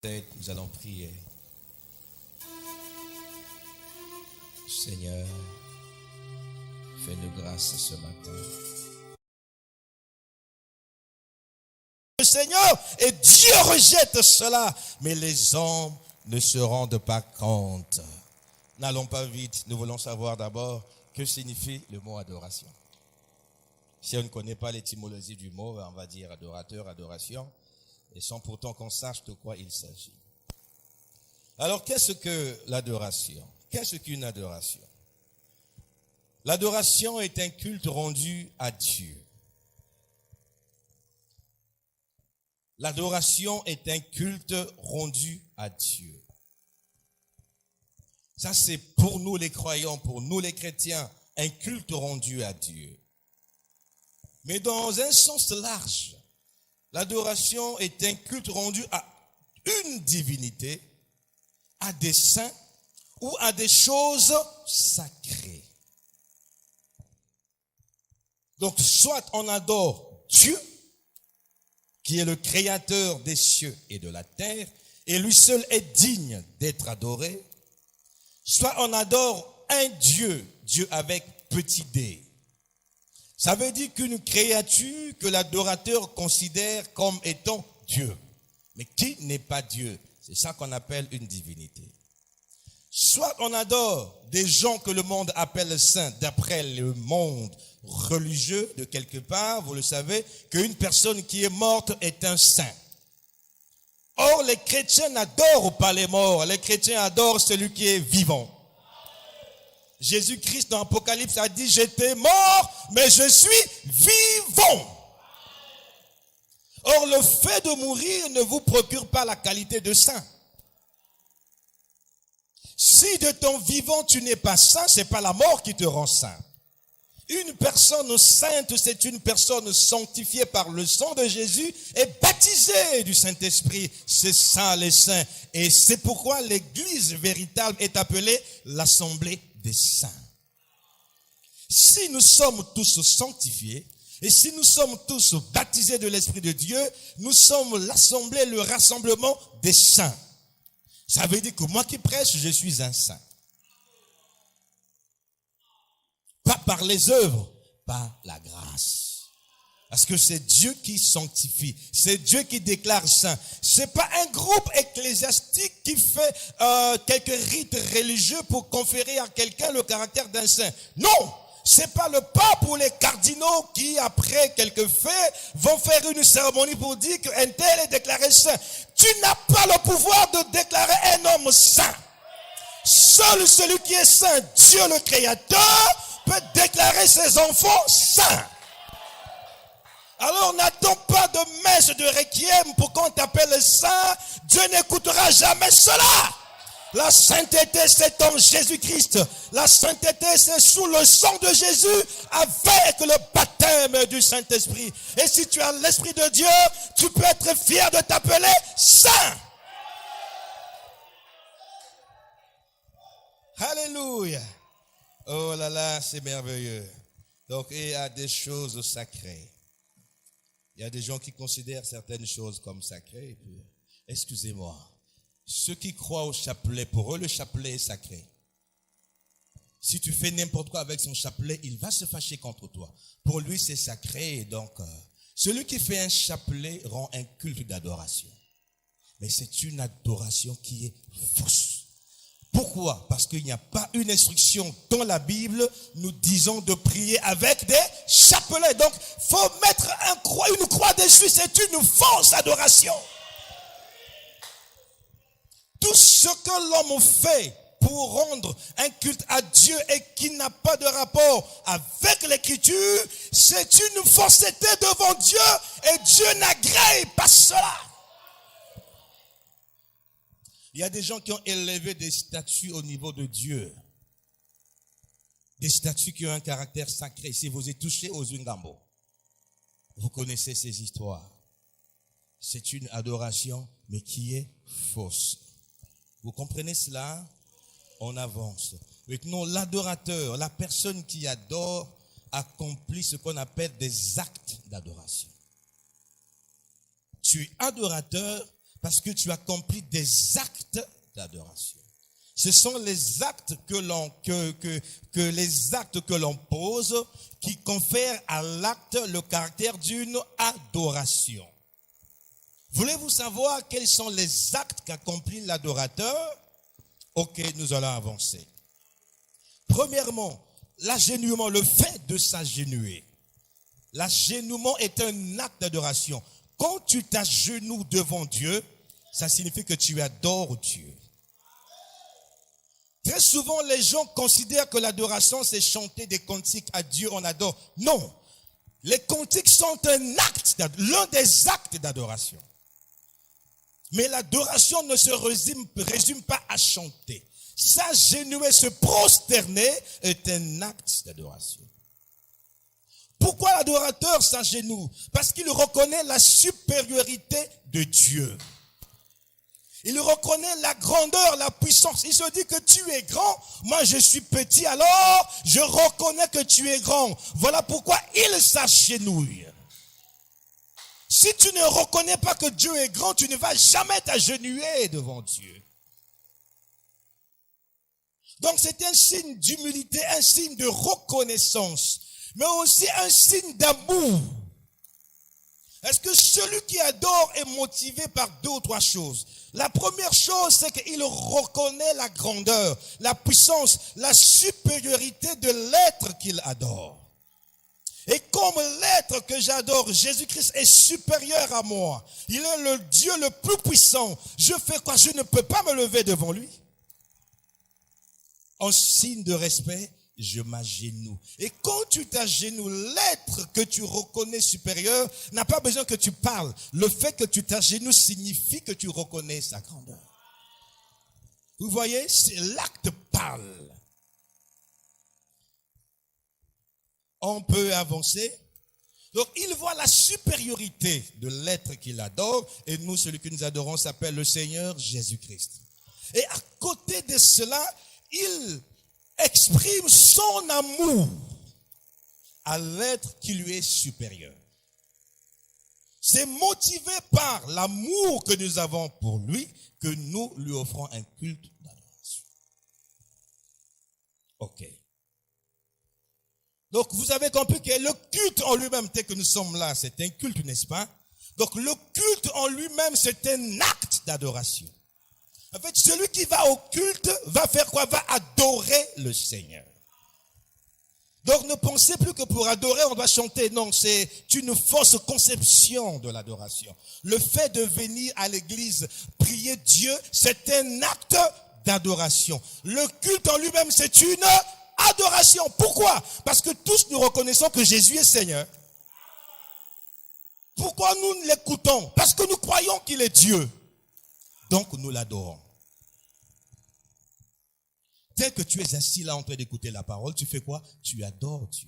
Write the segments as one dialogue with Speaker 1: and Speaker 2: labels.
Speaker 1: Nous allons prier. Seigneur, fais-nous grâce ce matin. Le Seigneur et Dieu rejette cela, mais les hommes ne se rendent pas compte. N'allons pas vite, nous voulons savoir d'abord que signifie le mot adoration. Si on ne connaît pas l'étymologie du mot, on va dire adorateur, adoration, et sans pourtant qu'on sache de quoi il s'agit. Alors, qu'est-ce que l'adoration? Qu'est-ce qu'une adoration? L'adoration est un culte rendu à Dieu. L'adoration est un culte rendu à Dieu. Ça, c'est pour nous les croyants, pour nous les chrétiens, un culte rendu à Dieu. Mais dans un sens large, l'adoration est un culte rendu à une divinité, à des saints ou à des choses sacrées. Donc, soit on adore Dieu, qui est le créateur des cieux et de la terre, et lui seul est digne d'être adoré, soit on adore un Dieu, Dieu avec petit d. Ça veut dire qu'une créature que l'adorateur considère comme étant Dieu, mais qui n'est pas Dieu. C'est ça qu'on appelle une divinité. Soit on adore des gens que le monde appelle saints, d'après le monde religieux de quelque part, vous le savez, qu'une personne qui est morte est un saint. Or, les chrétiens n'adorent pas les morts, les chrétiens adorent celui qui est vivant. Jésus-Christ dans l'Apocalypse a dit, j'étais mort, mais je suis vivant. Or, le fait de mourir ne vous procure pas la qualité de saint. Si de ton vivant tu n'es pas saint, c'est pas la mort qui te rend saint. Une personne sainte, c'est une personne sanctifiée par le sang de Jésus et baptisée du Saint-Esprit. C'est ça les saints. Et c'est pourquoi l'église véritable est appelée l'assemblée des saints. Si nous sommes tous sanctifiés et si nous sommes tous baptisés de l'Esprit de Dieu, nous sommes l'assemblée, le rassemblement des saints. Ça veut dire que moi qui prêche, je suis un saint. Pas par les œuvres, par la grâce. Parce que c'est Dieu qui sanctifie. C'est Dieu qui déclare saint. C'est pas un groupe ecclésiastique qui fait quelques rites religieux pour conférer à quelqu'un le caractère d'un saint. Non! C'est pas le pape ou les cardinaux qui, après quelques faits, vont faire une cérémonie pour dire qu'un tel est déclaré saint. Tu n'as pas le pouvoir de déclarer un homme saint. Seul celui qui est saint, Dieu le Créateur, peut déclarer ses enfants saints. Alors n'attends pas de messe de requiem pour qu'on t'appelle saint. Dieu n'écoutera jamais cela. La sainteté, c'est en Jésus-Christ. La sainteté, c'est sous le sang de Jésus avec le baptême du Saint-Esprit. Et si tu as l'Esprit de Dieu, tu peux être fier de t'appeler saint. Alléluia. Oh là là, c'est merveilleux. Donc, il y a des choses sacrées. Il y a des gens qui considèrent certaines choses comme sacrées. Et puis, excusez-moi. Ceux qui croient au chapelet, pour eux, le chapelet est sacré. Si tu fais n'importe quoi avec son chapelet, il va se fâcher contre toi. Pour lui, c'est sacré. Donc, celui qui fait un chapelet rend un culte d'adoration. Mais c'est une adoration qui est fausse. Pourquoi? Parce qu'il n'y a pas une instruction dans la Bible, nous disons de prier avec des chapelets. Donc, faut mettre une croix dessus, c'est une fausse adoration. Tout ce que l'homme fait pour rendre un culte à Dieu et qui n'a pas de rapport avec l'écriture, c'est une fausseté devant Dieu et Dieu n'agrée pas cela. Il y a des gens qui ont élevé des statues au niveau de Dieu. Des statues qui ont un caractère sacré. Si vous êtes touché aux Ngambo, vous connaissez ces histoires. C'est une adoration, mais qui est fausse. Vous comprenez cela? On avance. Maintenant, l'adorateur, la personne qui adore, accomplit ce qu'on appelle des actes d'adoration. Tu es adorateur Parce que tu accomplis des actes d'adoration. Ce sont les actes que les actes que l'on pose qui confèrent à l'acte le caractère d'une adoration. Voulez-vous savoir quels sont les actes qu'accomplit l'adorateur? Ok, nous allons avancer. Premièrement, l'agenouillement, le fait de s'agenouiller. L'agenouillement est un acte d'adoration. Quand tu t'agenouilles devant Dieu, ça signifie que tu adores Dieu. Très souvent, les gens considèrent que l'adoration, c'est chanter des cantiques à Dieu, on adore. Non, les cantiques sont un acte, l'un des actes d'adoration. Mais l'adoration ne se résume pas à chanter. S'agenouiller, se prosterner est un acte d'adoration. Pourquoi l'adorateur s'agenouille? Parce qu'il reconnaît la supériorité de Dieu. Il reconnaît la grandeur, la puissance. Il se dit que tu es grand, moi je suis petit, alors je reconnais que tu es grand. Voilà pourquoi il s'agenouille. Si tu ne reconnais pas que Dieu est grand, tu ne vas jamais t'agenouiller devant Dieu. Donc c'est un signe d'humilité, un signe de reconnaissance, mais aussi un signe d'amour. Est-ce que celui qui adore est motivé par deux ou trois choses? La première chose, c'est qu'il reconnaît la grandeur, la puissance, la supériorité de l'être qu'il adore. Et comme l'être que j'adore, Jésus-Christ est supérieur à moi. Il est le Dieu le plus puissant. Je fais quoi? Je ne peux pas me lever devant lui. En signe de respect, je m'agenouille. Et quand tu t'agenouilles, l'être que tu reconnais supérieur n'a pas besoin que tu parles. Le fait que tu t'agenouilles signifie que tu reconnais sa grandeur. Vous voyez, c'est l'acte parle. On peut avancer. Donc, il voit la supériorité de l'être qu'il adore. Et nous, celui que nous adorons s'appelle le Seigneur Jésus-Christ. Et à côté de cela, il exprime son amour à l'être qui lui est supérieur. C'est motivé par l'amour que nous avons pour lui que nous lui offrons un culte d'adoration. Ok. Donc vous avez compris que le culte en lui-même, tel que nous sommes là, c'est un culte, n'est-ce pas? Donc le culte en lui-même, c'est un acte d'adoration. En fait, celui qui va au culte va faire quoi? Va adorer le Seigneur. Donc ne pensez plus que pour adorer, on doit chanter. Non, c'est une fausse conception de l'adoration. Le fait de venir à l'église, prier Dieu, c'est un acte d'adoration. Le culte en lui-même, c'est une adoration. Pourquoi? Parce que tous nous reconnaissons que Jésus est Seigneur. Pourquoi nous l'écoutons? Parce que nous croyons qu'il est Dieu. Donc nous l'adorons. Tel que tu es assis là en train d'écouter la parole, tu fais quoi? Tu adores Dieu.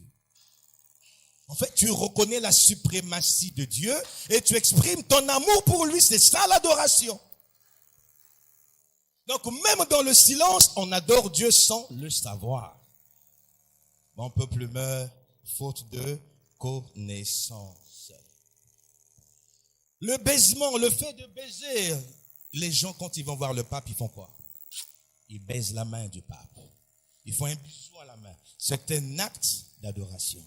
Speaker 1: En fait, tu reconnais la suprématie de Dieu et tu exprimes ton amour pour lui. C'est ça l'adoration. Donc même dans le silence, on adore Dieu sans le savoir. Mon peuple meurt faute de connaissance. Le baisement, le fait de baiser, les gens quand ils vont voir le pape, ils font quoi? Ils baisent la main du pape. Ils font un bisou à la main. C'est un acte d'adoration.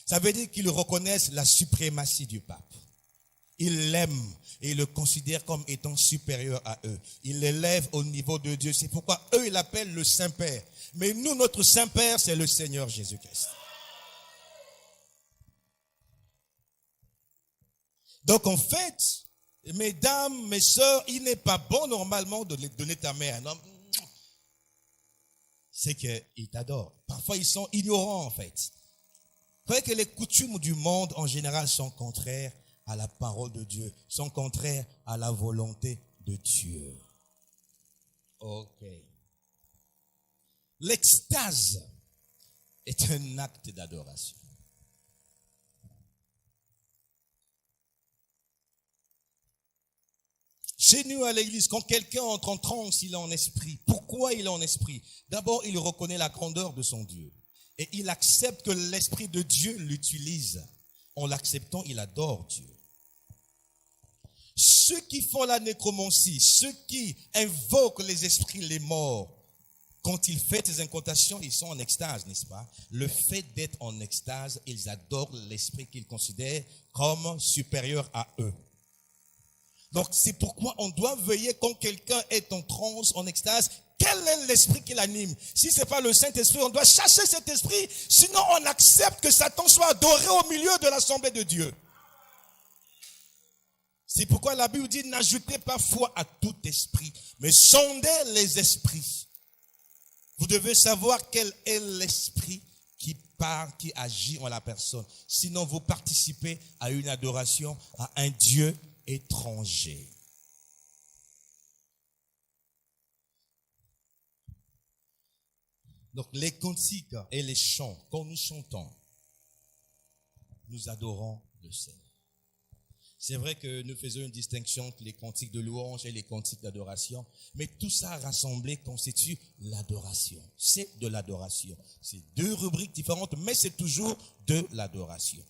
Speaker 1: Ça veut dire qu'ils reconnaissent la suprématie du pape. Ils l'aiment et ils le considèrent comme étant supérieur à eux. Ils l'élèvent au niveau de Dieu. C'est pourquoi eux, ils l'appellent le Saint-Père. Mais nous, notre Saint-Père, c'est le Seigneur Jésus-Christ. Donc en fait, mesdames, mes sœurs, il n'est pas bon normalement de donner ta main à un homme. C'est qu'ils t'adorent. Parfois, ils sont ignorants, en fait. Vous voyez que les coutumes du monde, en général, sont contraires à la parole de Dieu, sont contraires à la volonté de Dieu. Ok. L'extase est un acte d'adoration. Chez nous, à l'église, quand quelqu'un entre en transe, il est en esprit. Pourquoi il est en esprit? D'abord, il reconnaît la grandeur de son Dieu. Et il accepte que l'Esprit de Dieu l'utilise. En l'acceptant, il adore Dieu. Ceux qui font la nécromancie, ceux qui invoquent les esprits, les morts, quand ils font ces incantations, ils sont en extase, n'est-ce pas? Le fait d'être en extase, ils adorent l'esprit qu'ils considèrent comme supérieur à eux. Donc c'est pourquoi on doit veiller quand quelqu'un est en transe, en extase, quel est l'esprit qui l'anime? Si ce n'est pas le Saint-Esprit, on doit chasser cet esprit, sinon on accepte que Satan soit adoré au milieu de l'assemblée de Dieu. C'est pourquoi la Bible dit, n'ajoutez pas foi à tout esprit, mais sondez les esprits. Vous devez savoir quel est l'esprit qui parle, qui agit en la personne. Sinon, vous participez à une adoration à un Dieu étranger. Donc, les cantiques et les chants, quand nous chantons, nous adorons le Seigneur. C'est vrai que nous faisons une distinction entre les cantiques de louange et les cantiques d'adoration, mais tout ça rassemblé constitue l'adoration. C'est de l'adoration. C'est deux rubriques différentes, mais c'est toujours de l'adoration.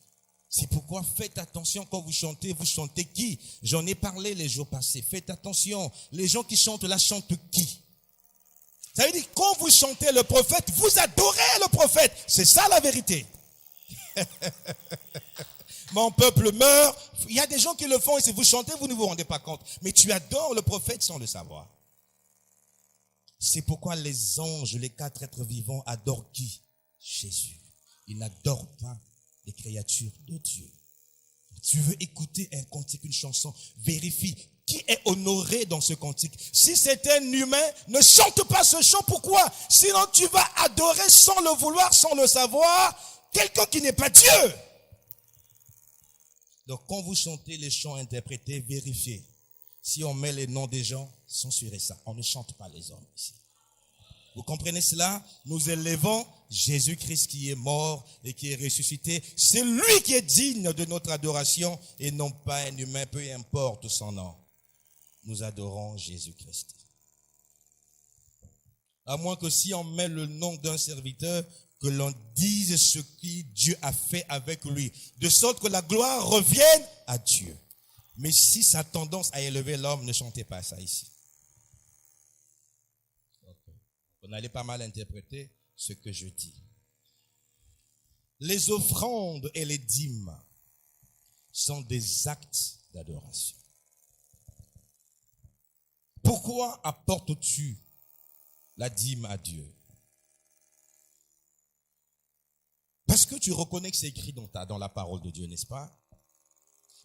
Speaker 1: C'est pourquoi faites attention quand vous chantez qui? J'en ai parlé les jours passés. Faites attention, les gens qui chantent là chantent qui? Ça veut dire quand vous chantez le prophète, vous adorez le prophète. C'est ça la vérité. Mon peuple meurt. Il y a des gens qui le font et si vous chantez, vous ne vous rendez pas compte. Mais tu adores le prophète sans le savoir. C'est pourquoi les anges, les quatre êtres vivants adorent qui? Jésus. Ils n'adorent pas les créatures de Dieu. Tu veux écouter un cantique, une chanson, vérifie qui est honoré dans ce cantique. Si c'est un humain, ne chante pas ce chant. Pourquoi? Sinon tu vas adorer sans le vouloir, sans le savoir, quelqu'un qui n'est pas Dieu. Donc quand vous chantez les chants interprétés, vérifiez. Si on met les noms des gens, censurez ça. On ne chante pas les hommes ici. Vous comprenez cela? Nous élevons Jésus-Christ qui est mort et qui est ressuscité. C'est lui qui est digne de notre adoration et non pas un humain, peu importe son nom. Nous adorons Jésus-Christ. À moins que si on met le nom d'un serviteur, que l'on dise ce que Dieu a fait avec lui, de sorte que la gloire revienne à Dieu. Mais si ça a tendance à élever l'homme, ne chantez pas ça ici. Vous n'allez pas mal interpréter ce que je dis. Les offrandes et les dîmes sont des actes d'adoration. Pourquoi apportes-tu la dîme à Dieu? Parce que tu reconnais que c'est écrit dans la parole de Dieu, n'est-ce pas?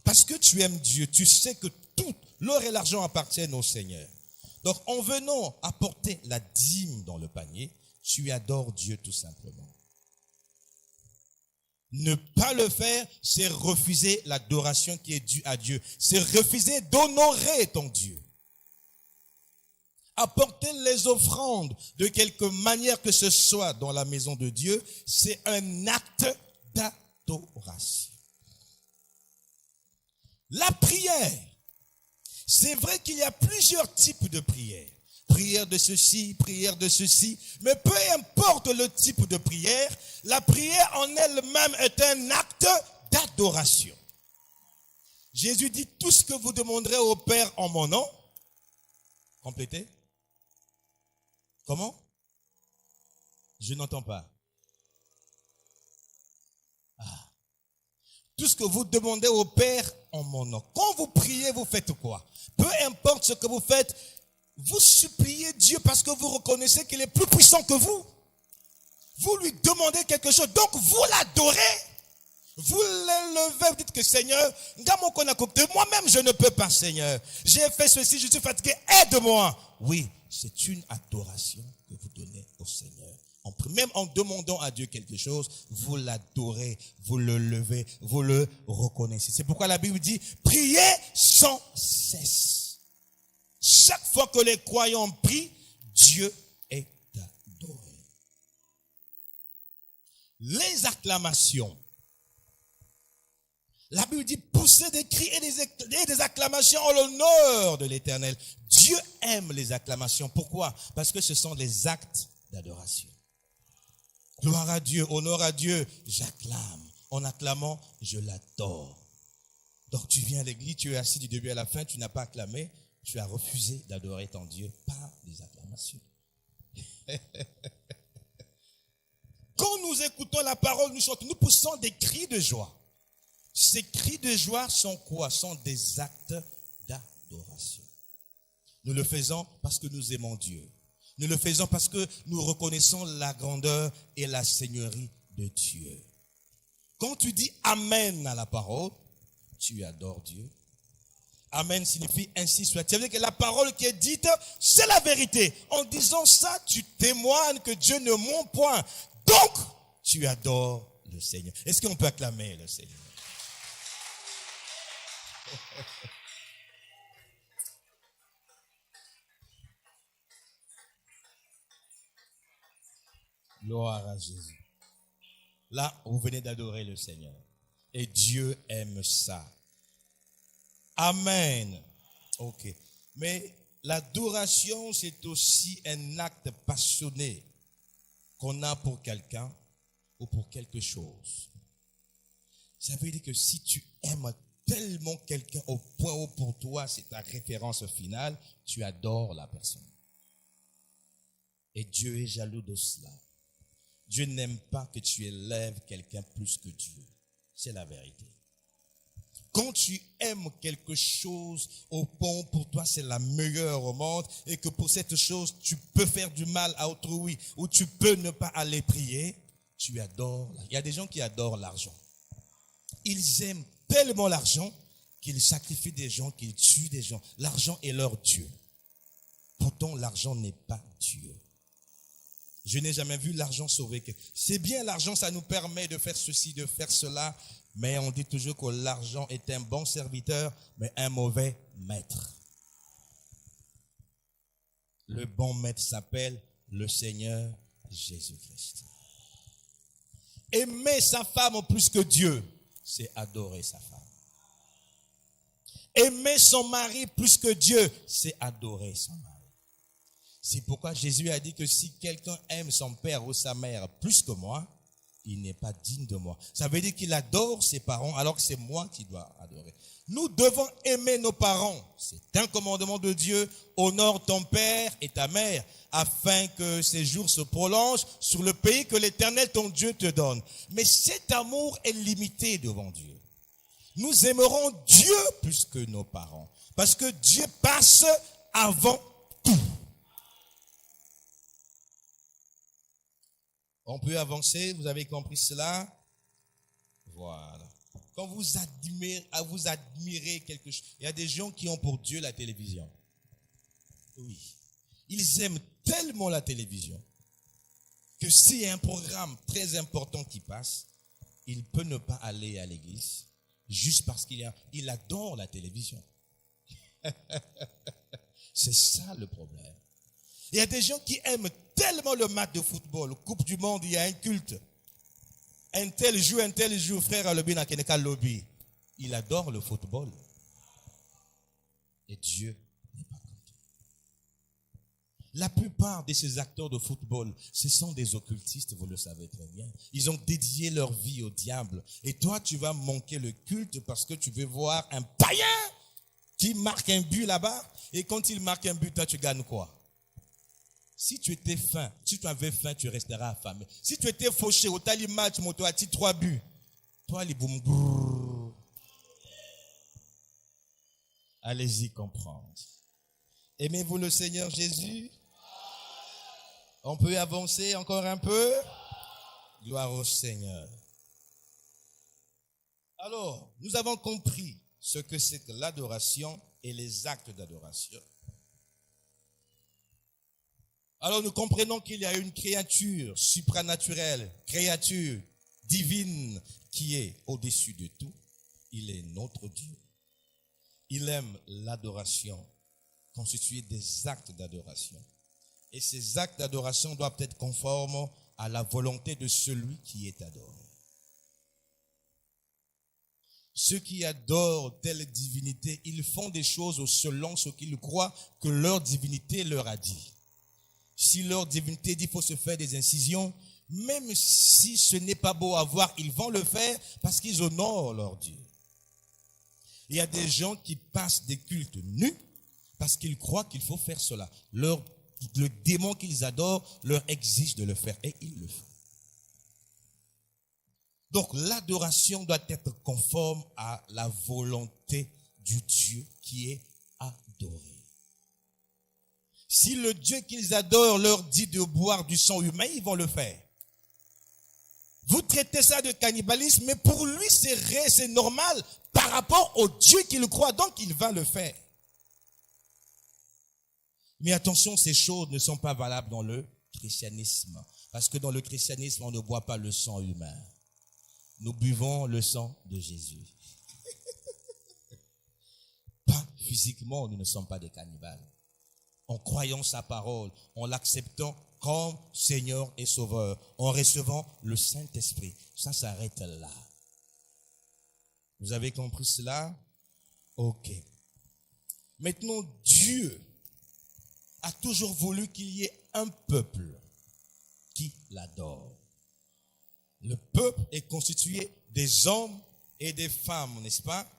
Speaker 1: Parce que tu aimes Dieu, tu sais que tout l'or et l'argent appartiennent au Seigneur. Donc, en venant apporter la dîme dans le panier, tu adores Dieu tout simplement. Ne pas le faire, c'est refuser l'adoration qui est due à Dieu. C'est refuser d'honorer ton Dieu. Apporter les offrandes de quelque manière que ce soit dans la maison de Dieu, c'est un acte d'adoration. La prière, c'est vrai qu'il y a plusieurs types de prières. Prière de ceci, mais peu importe le type de prière, la prière en elle-même est un acte d'adoration. Jésus dit, tout ce que vous demanderez au Père en mon nom, complétez. Comment? Je n'entends pas. Tout ce que vous demandez au Père en mon nom. Quand vous priez, vous faites quoi? Peu importe ce que vous faites, vous suppliez Dieu parce que vous reconnaissez qu'il est plus puissant que vous. Vous lui demandez quelque chose, donc vous l'adorez. Vous l'élevez, vous dites que Seigneur, moi-même je ne peux pas, Seigneur. J'ai fait ceci, je suis fatigué, aide-moi. Oui, c'est une adoration que vous donnez au Seigneur. Même en demandant à Dieu quelque chose, vous l'adorez, vous le levez, vous le reconnaissez. C'est pourquoi la Bible dit, priez sans cesse. Chaque fois que les croyants prient, Dieu est adoré. Les acclamations. La Bible dit, poussez des cris et des acclamations en l'honneur de l'Éternel. Dieu aime les acclamations. Pourquoi? Parce que ce sont des actes d'adoration. Gloire à Dieu, honneur à Dieu, j'acclame. En acclamant, je l'adore. Donc tu viens à l'église, tu es assis du début à la fin, tu n'as pas acclamé, tu as refusé d'adorer ton Dieu par des acclamations. Quand nous écoutons la parole, nous chantons, nous poussons des cris de joie. Ces cris de joie sont quoi? Sont des actes d'adoration. Nous le faisons parce que nous aimons Dieu. Nous le faisons parce que nous reconnaissons la grandeur et la seigneurie de Dieu. Quand tu dis Amen à la parole, tu adores Dieu. Amen signifie ainsi soit. Ça veut dire que la parole qui est dite, c'est la vérité. En disant ça, tu témoignes que Dieu ne ment point. Donc, tu adores le Seigneur. Est-ce qu'on peut acclamer le Seigneur? Gloire à Jésus. Là, vous venez d'adorer le Seigneur. Et Dieu aime ça. Amen. Ok. Mais l'adoration, c'est aussi un acte passionné qu'on a pour quelqu'un ou pour quelque chose. Ça veut dire que si tu aimes tellement quelqu'un au point où pour toi c'est ta référence finale, tu adores la personne. Et Dieu est jaloux de cela. Dieu n'aime pas que tu élèves quelqu'un plus que Dieu. C'est la vérité. Quand tu aimes quelque chose au point où pour toi c'est la meilleure au monde et que pour cette chose tu peux faire du mal à autrui ou tu peux ne pas aller prier, tu adores. Il y a des gens qui adorent l'argent. Ils aiment tellement l'argent qu'ils sacrifient des gens, qu'ils tuent des gens. L'argent est leur Dieu. Pourtant, l'argent n'est pas Dieu. Je n'ai jamais vu l'argent sauver quelqu'un. C'est bien, l'argent, ça nous permet de faire ceci, de faire cela. Mais on dit toujours que l'argent est un bon serviteur, mais un mauvais maître. Le bon maître s'appelle le Seigneur Jésus-Christ. Aimer sa femme plus que Dieu, c'est adorer sa femme. Aimer son mari plus que Dieu, c'est adorer son mari. C'est pourquoi Jésus a dit que si quelqu'un aime son père ou sa mère plus que moi, il n'est pas digne de moi. Ça veut dire qu'il adore ses parents alors que c'est moi qui dois adorer. Nous devons aimer nos parents. C'est un commandement de Dieu. Honore ton père et ta mère afin que ces jours se prolongent sur le pays que l'Éternel ton Dieu te donne. Mais cet amour est limité devant Dieu. Nous aimerons Dieu plus que nos parents parce que Dieu passe avant tout. On peut avancer, vous avez compris cela? Voilà. Quand vous admirez quelque chose, il y a des gens qui ont pour Dieu la télévision. Oui. Ils aiment tellement la télévision que s'il y a un programme très important qui passe, il peut ne pas aller à l'église juste parce qu'il adore la télévision. C'est ça le problème. Il y a des gens qui aiment tellement le match de football, Coupe du Monde, il y a un culte. Un tel joue, frère Alobina Keneka Lobby. Il adore le football. Et Dieu n'est pas content. La plupart de ces acteurs de football, ce sont des occultistes, vous le savez très bien. Ils ont dédié leur vie au diable. Et toi, tu vas manquer le culte parce que tu veux voir un païen qui marque un but là-bas. Et quand il marque un but, toi, tu gagnes quoi? Si tu étais faim, si tu avais faim, tu resteras affamé. Si tu étais fauché, au tali match, moto a 3 buts. Toi, les boum, brrr. Allez-y comprendre. Aimez-vous le Seigneur Jésus? On peut avancer encore un peu? Gloire au Seigneur. Alors, nous avons compris ce que c'est que l'adoration et les actes d'adoration. Alors nous comprenons qu'il y a une créature supranaturelle, créature divine qui est au-dessus de tout. Il est notre Dieu. Il aime l'adoration, constituée des actes d'adoration. Et ces actes d'adoration doivent être conformes à la volonté de celui qui est adoré. Ceux qui adorent telle divinité, ils font des choses selon ce qu'ils croient que leur divinité leur a dit. Si leur divinité dit qu'il faut se faire des incisions, même si ce n'est pas beau à voir, ils vont le faire parce qu'ils honorent leur Dieu. Il y a des gens qui passent des cultes nus parce qu'ils croient qu'il faut faire cela. Le démon qu'ils adorent leur exige de le faire et ils le font. Donc l'adoration doit être conforme à la volonté du Dieu qui est adoré. Si le Dieu qu'ils adorent leur dit de boire du sang humain, ils vont le faire. Vous traitez ça de cannibalisme, mais pour lui c'est normal par rapport au Dieu qu'il croit, donc il va le faire. Mais attention, ces choses ne sont pas valables dans le christianisme. Parce que dans le christianisme, on ne boit pas le sang humain. Nous buvons le sang de Jésus. Pas physiquement, nous ne sommes pas des cannibales. En croyant sa parole, en l'acceptant comme Seigneur et Sauveur, en recevant le Saint-Esprit. Ça s'arrête là. Vous avez compris cela? Ok. Maintenant, Dieu a toujours voulu qu'il y ait un peuple qui l'adore. Le peuple est constitué des hommes et des femmes, n'est-ce pas?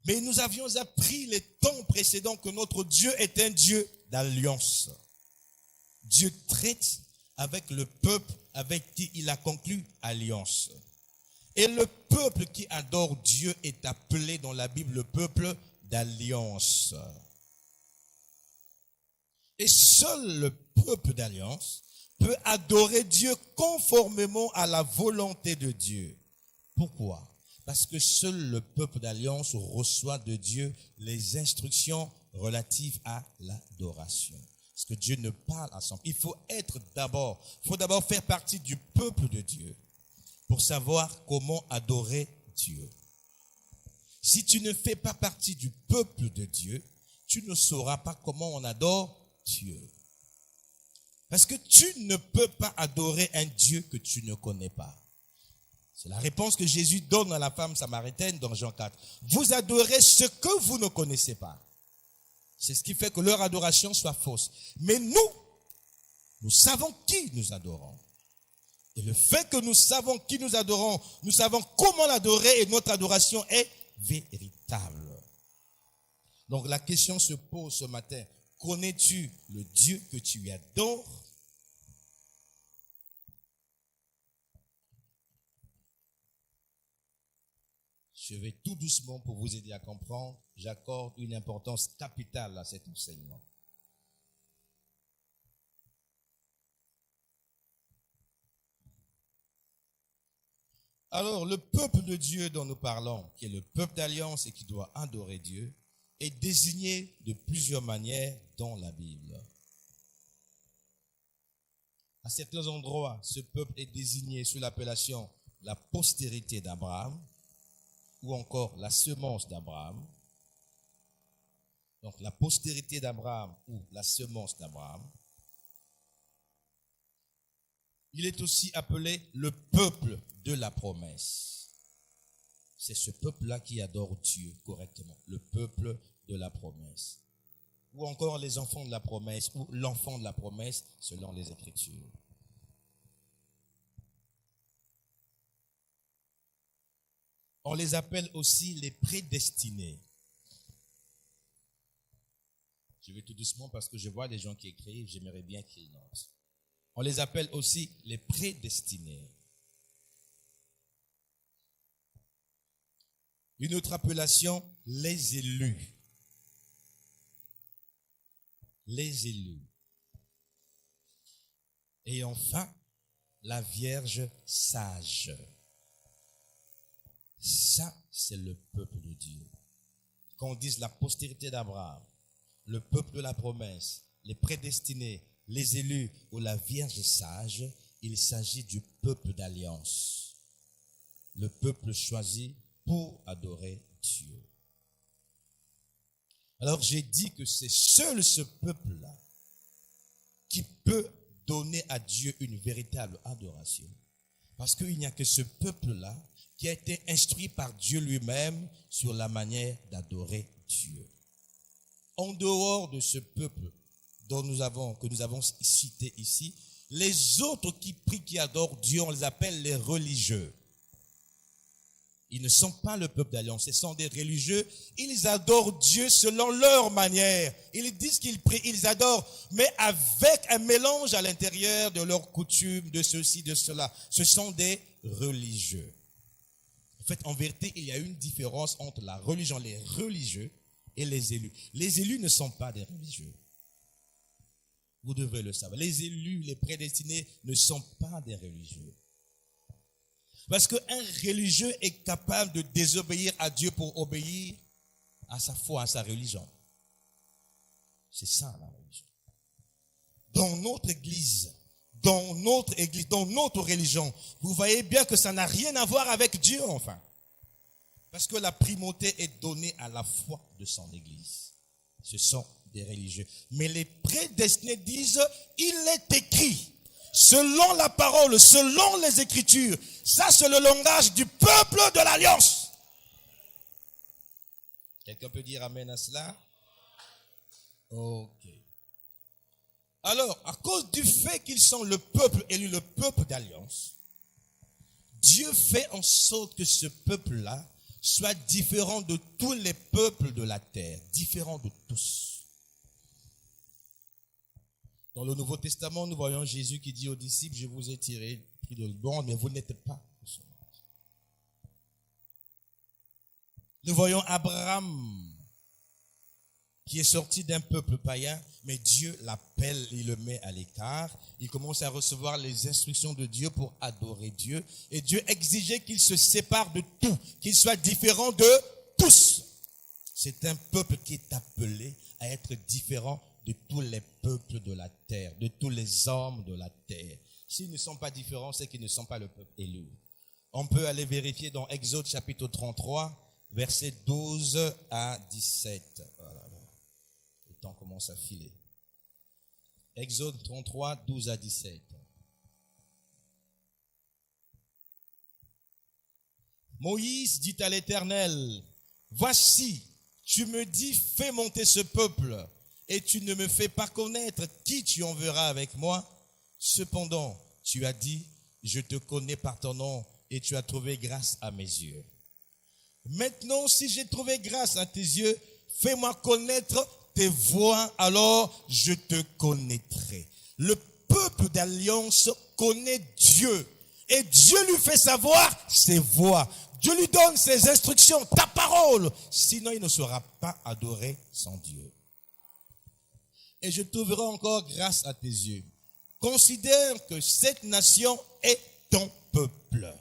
Speaker 1: Mais nous avions appris les temps précédents que notre Dieu est un Dieu d'alliance. Dieu traite avec le peuple avec qui il a conclu alliance. Et le peuple qui adore Dieu est appelé dans la Bible le peuple d'alliance. Et seul le peuple d'alliance peut adorer Dieu conformément à la volonté de Dieu. Pourquoi? Parce que seul le peuple d'alliance reçoit de Dieu les instructions relatives à l'adoration. Parce que Dieu ne parle à son peuple. Il faut d'abord faire partie du peuple de Dieu pour savoir comment adorer Dieu. Si tu ne fais pas partie du peuple de Dieu, tu ne sauras pas comment on adore Dieu. Parce que tu ne peux pas adorer un Dieu que tu ne connais pas. C'est la réponse que Jésus donne à la femme samaritaine dans Jean 4. Vous adorez ce que vous ne connaissez pas. C'est ce qui fait que leur adoration soit fausse. Mais nous savons qui nous adorons. Et le fait que nous savons qui nous adorons, nous savons comment l'adorer et notre adoration est véritable. Donc la question se pose ce matin. Connais-tu le Dieu que tu adores? Je vais tout doucement pour vous aider à comprendre. J'accorde une importance capitale à cet enseignement. Alors, le peuple de Dieu dont nous parlons, qui est le peuple d'alliance et qui doit adorer Dieu, est désigné de plusieurs manières dans la Bible. À certains endroits, ce peuple est désigné sous l'appellation la postérité d'Abraham ou encore la semence d'Abraham. Donc, la postérité d'Abraham ou la semence d'Abraham. Il est aussi appelé le peuple de la promesse. C'est ce peuple-là qui adore Dieu correctement, le peuple de la promesse. Ou encore les enfants de la promesse, ou l'enfant de la promesse, selon les Écritures. On les appelle aussi les prédestinés. Je vais tout doucement parce que je vois des gens qui écrivent, j'aimerais bien qu'ils notent. On les appelle aussi les prédestinés. Une autre appellation, les élus. Les élus. Et enfin, la Vierge sage. Ça, c'est le peuple de Dieu. Quand on dit la postérité d'Abraham, le peuple de la promesse, les prédestinés, les élus ou la Vierge sage, il s'agit du peuple d'alliance. Le peuple choisi pour adorer Dieu. Alors j'ai dit que c'est seul ce peuple-là qui peut donner à Dieu une véritable adoration. Parce qu'il n'y a que ce peuple-là qui a été instruit par Dieu lui-même sur la manière d'adorer Dieu. En dehors de ce peuple que nous avons cité ici, les autres qui prient, qui adorent Dieu, on les appelle les religieux. Ils ne sont pas le peuple d'alliance, ce sont des religieux. Ils adorent Dieu selon leur manière. Ils disent qu'ils prient, ils adorent, mais avec un mélange à l'intérieur de leurs coutumes, de ceci, de cela. Ce sont des religieux. En fait, en vérité, il y a une différence entre la religion, les religieux et les élus. Les élus ne sont pas des religieux. Vous devez le savoir. Les élus, les prédestinés ne sont pas des religieux. Parce qu'un religieux est capable de désobéir à Dieu pour obéir à sa foi, à sa religion. C'est ça la religion. Dans notre église, dans notre religion, vous voyez bien que ça n'a rien à voir avec Dieu, enfin. Parce que la primauté est donnée à la foi de son église. Ce sont des religieux. Mais les prédestinés disent, il est écrit, selon la parole, selon les Écritures. Ça, c'est le langage du peuple de l'Alliance. Quelqu'un peut dire amen à cela? Ok. Alors, à cause du fait qu'ils sont le peuple élu, le peuple d'Alliance, Dieu fait en sorte que ce peuple-là soit différent de tous les peuples de la terre, différent de tous. Dans le Nouveau Testament, nous voyons Jésus qui dit aux disciples, je vous ai pris de loin, mais vous n'êtes pas de ce monde. Nous voyons Abraham qui est sorti d'un peuple païen, mais Dieu l'appelle, il le met à l'écart. Il commence à recevoir les instructions de Dieu pour adorer Dieu. Et Dieu exigeait qu'il se sépare de tout, qu'il soit différent de tous. C'est un peuple qui est appelé à être différent de tous les peuples de la terre, de tous les hommes de la terre. S'ils ne sont pas différents, c'est qu'ils ne sont pas le peuple élu. On peut aller vérifier dans Exode chapitre 33, versets 12 à 17. Voilà. Le temps commence à filer. Exode 33, 12 à 17. Moïse dit à l'Éternel, voici, tu me dis, fais monter ce peuple, et tu ne me fais pas connaître qui tu enverras avec moi. Cependant, tu as dit, je te connais par ton nom, et tu as trouvé grâce à mes yeux. Maintenant, si j'ai trouvé grâce à tes yeux, fais-moi connaître tes voies, alors je te connaîtrai. Le peuple d'Alliance connaît Dieu, et Dieu lui fait savoir ses voies. Dieu lui donne ses instructions, ta parole. Sinon, il ne sera pas adoré sans Dieu. Et je trouverai encore grâce à tes yeux. Considère que cette nation est ton peuple.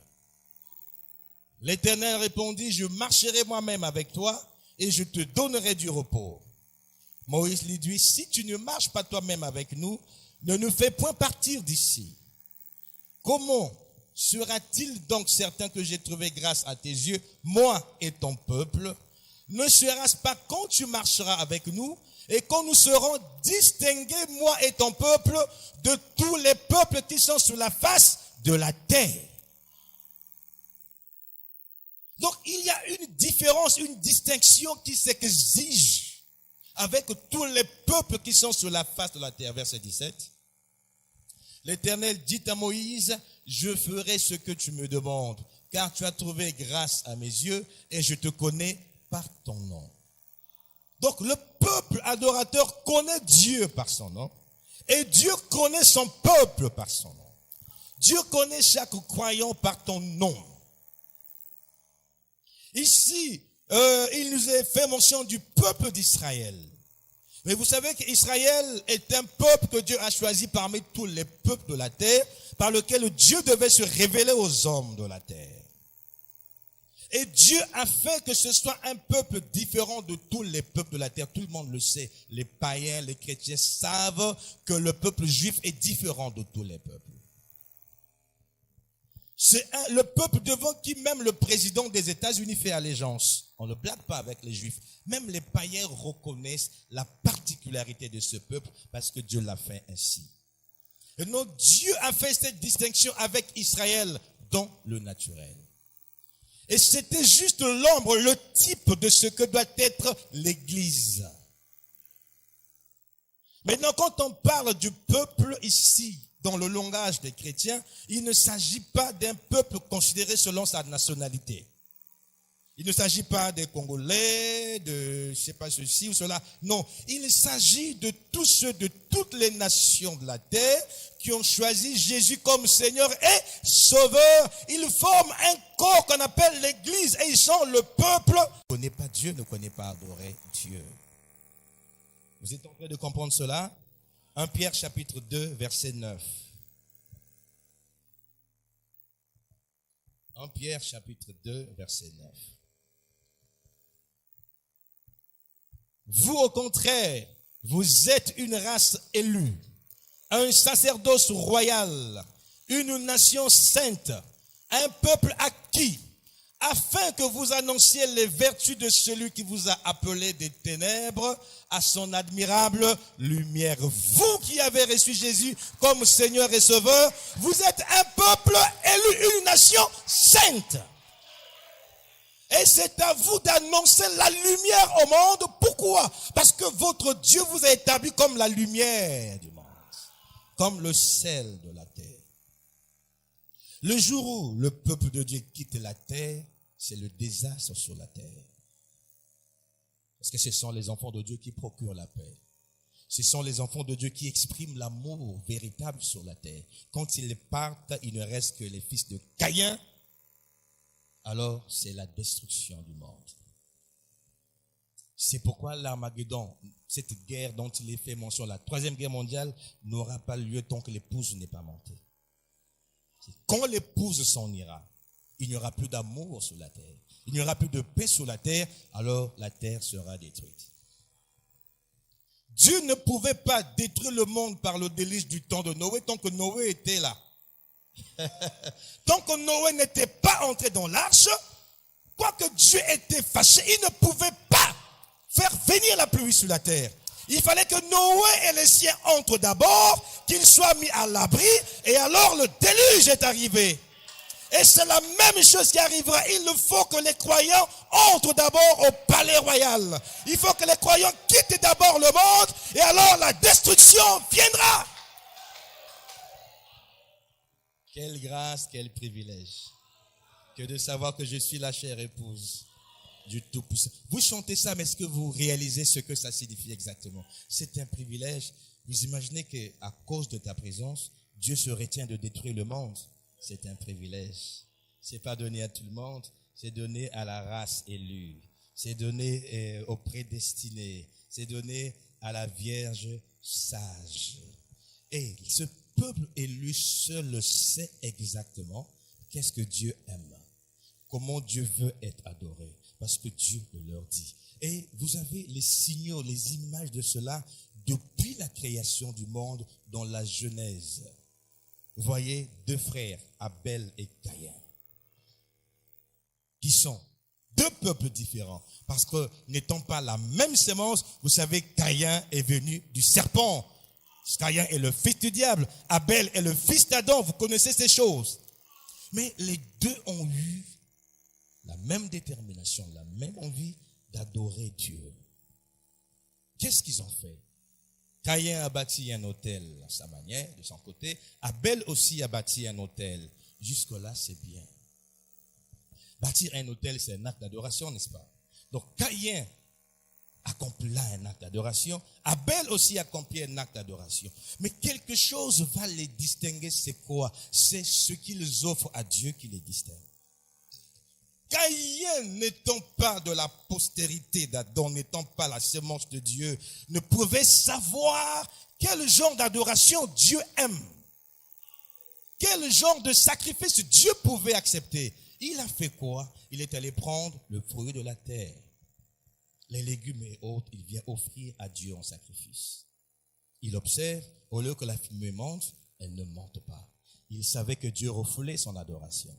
Speaker 1: L'Éternel répondit, je marcherai moi-même avec toi et je te donnerai du repos. Moïse lui dit, si tu ne marches pas toi-même avec nous, ne nous fais point partir d'ici. Comment sera-t-il donc certain que j'ai trouvé grâce à tes yeux, moi et ton peuple? Ne sera-ce pas quand tu marcheras avec nous et quand nous serons distingués, moi et ton peuple, de tous les peuples qui sont sur la face de la terre? Donc, il y a une différence, une distinction qui s'exige avec tous les peuples qui sont sur la face de la terre. Verset 17. L'Éternel dit à Moïse, je ferai ce que tu me demandes, car tu as trouvé grâce à mes yeux et je te connais par ton nom. Donc, le peuple adorateur connaît Dieu par son nom et Dieu connaît son peuple par son nom. Dieu connaît chaque croyant par ton nom. Ici, il nous est fait mention du peuple d'Israël. Mais vous savez qu'Israël est un peuple que Dieu a choisi parmi tous les peuples de la terre, par lequel Dieu devait se révéler aux hommes de la terre. Et Dieu a fait que ce soit un peuple différent de tous les peuples de la terre. Tout le monde le sait. Les païens, les chrétiens savent que le peuple juif est différent de tous les peuples. C'est le peuple devant qui même le président des États-Unis fait allégeance. On ne blague pas avec les Juifs. Même les païens reconnaissent la particularité de ce peuple parce que Dieu l'a fait ainsi. Et non, Dieu a fait cette distinction avec Israël dans le naturel. Et c'était juste l'ombre, le type de ce que doit être l'Église. Maintenant, quand on parle du peuple ici, dans le langage des chrétiens, il ne s'agit pas d'un peuple considéré selon sa nationalité. Il ne s'agit pas des Congolais, de je sais pas ceci ou cela. Non, il s'agit de tous ceux de toutes les nations de la terre qui ont choisi Jésus comme Seigneur et Sauveur. Ils forment un corps qu'on appelle l'Église et ils sont le peuple. Ne connaît pas Dieu, ne connaît pas adorer Dieu. Vous êtes en train de comprendre cela? 1 Pierre chapitre 2, verset 9. 1 Pierre chapitre 2, verset 9. Vous, au contraire, vous êtes une race élue, un sacerdoce royal, une nation sainte, un peuple acquis, afin que vous annonciez les vertus de celui qui vous a appelé des ténèbres à son admirable lumière. Vous qui avez reçu Jésus comme Seigneur et Sauveur, vous êtes un peuple élu, une nation sainte. Et c'est à vous d'annoncer la lumière au monde. Pourquoi? Parce que votre Dieu vous a établi comme la lumière du monde, comme le sel de la terre. Le jour où le peuple de Dieu quitte la terre, c'est le désastre sur la terre. Parce que ce sont les enfants de Dieu qui procurent la paix. Ce sont les enfants de Dieu qui expriment l'amour véritable sur la terre. Quand ils partent, il ne reste que les fils de Caïn. Alors, c'est la destruction du monde. C'est pourquoi l'Armageddon, cette guerre dont il est fait mention, la troisième guerre mondiale, n'aura pas lieu tant que l'épouse n'est pas montée. Quand l'épouse s'en ira, il n'y aura plus d'amour sur la terre. Il n'y aura plus de paix sur la terre, alors la terre sera détruite. Dieu ne pouvait pas détruire le monde par le déluge du temps de Noé tant que Noé était là. Tant que Noé n'était pas entré dans l'arche, quoique Dieu était fâché, il ne pouvait pas faire venir la pluie sur la terre. Il fallait que Noé et les siens entrent d'abord, qu'ils soient mis à l'abri, et alors le déluge est arrivé. Et c'est la même chose qui arrivera. Il faut que les croyants entrent d'abord au palais royal. Il faut que les croyants quittent d'abord le monde, et alors la destruction viendra. Quelle grâce, quel privilège que de savoir que je suis la chère épouse du Tout-Puissant. Vous chantez ça, mais est-ce que vous réalisez ce que ça signifie exactement? C'est un privilège. Vous imaginez qu'à cause de ta présence, Dieu se retient de détruire le monde. C'est un privilège. C'est pas donné à tout le monde, c'est donné à la race élue. C'est donné aux prédestinés. C'est donné à la Vierge sage. Et ce peuple élu seul sait exactement qu'est-ce que Dieu aime, comment Dieu veut être adoré, parce que Dieu le leur dit. Et vous avez les signaux, les images de cela depuis la création du monde dans la Genèse. Vous voyez deux frères, Abel et Caïn, qui sont deux peuples différents, parce que n'étant pas la même sémence, vous savez, Caïn est venu du serpent. Caïn est le fils du diable. Abel est le fils d'Adam. Vous connaissez ces choses. Mais les deux ont eu la même détermination, la même envie d'adorer Dieu. Qu'est-ce qu'ils ont fait? Caïn a bâti un autel à sa manière, de son côté. Abel aussi a bâti un autel. Jusque-là, c'est bien. Bâtir un autel, c'est un acte d'adoration, n'est-ce pas? Donc, Caïn accomplit là un acte d'adoration. Abel aussi accomplit un acte d'adoration. Mais quelque chose va les distinguer, c'est quoi? C'est ce qu'ils offrent à Dieu qui les distingue. Caïn, n'étant pas de la postérité d'Adam, n'étant pas la sémence de Dieu, ne pouvait savoir quel genre d'adoration Dieu aime. Quel genre de sacrifice Dieu pouvait accepter. Il a fait quoi? Il est allé prendre le fruit de la terre. Les légumes et autres, il vient offrir à Dieu en sacrifice. Il observe, au lieu que la fumée monte, elle ne monte pas. Il savait que Dieu refoulait son adoration.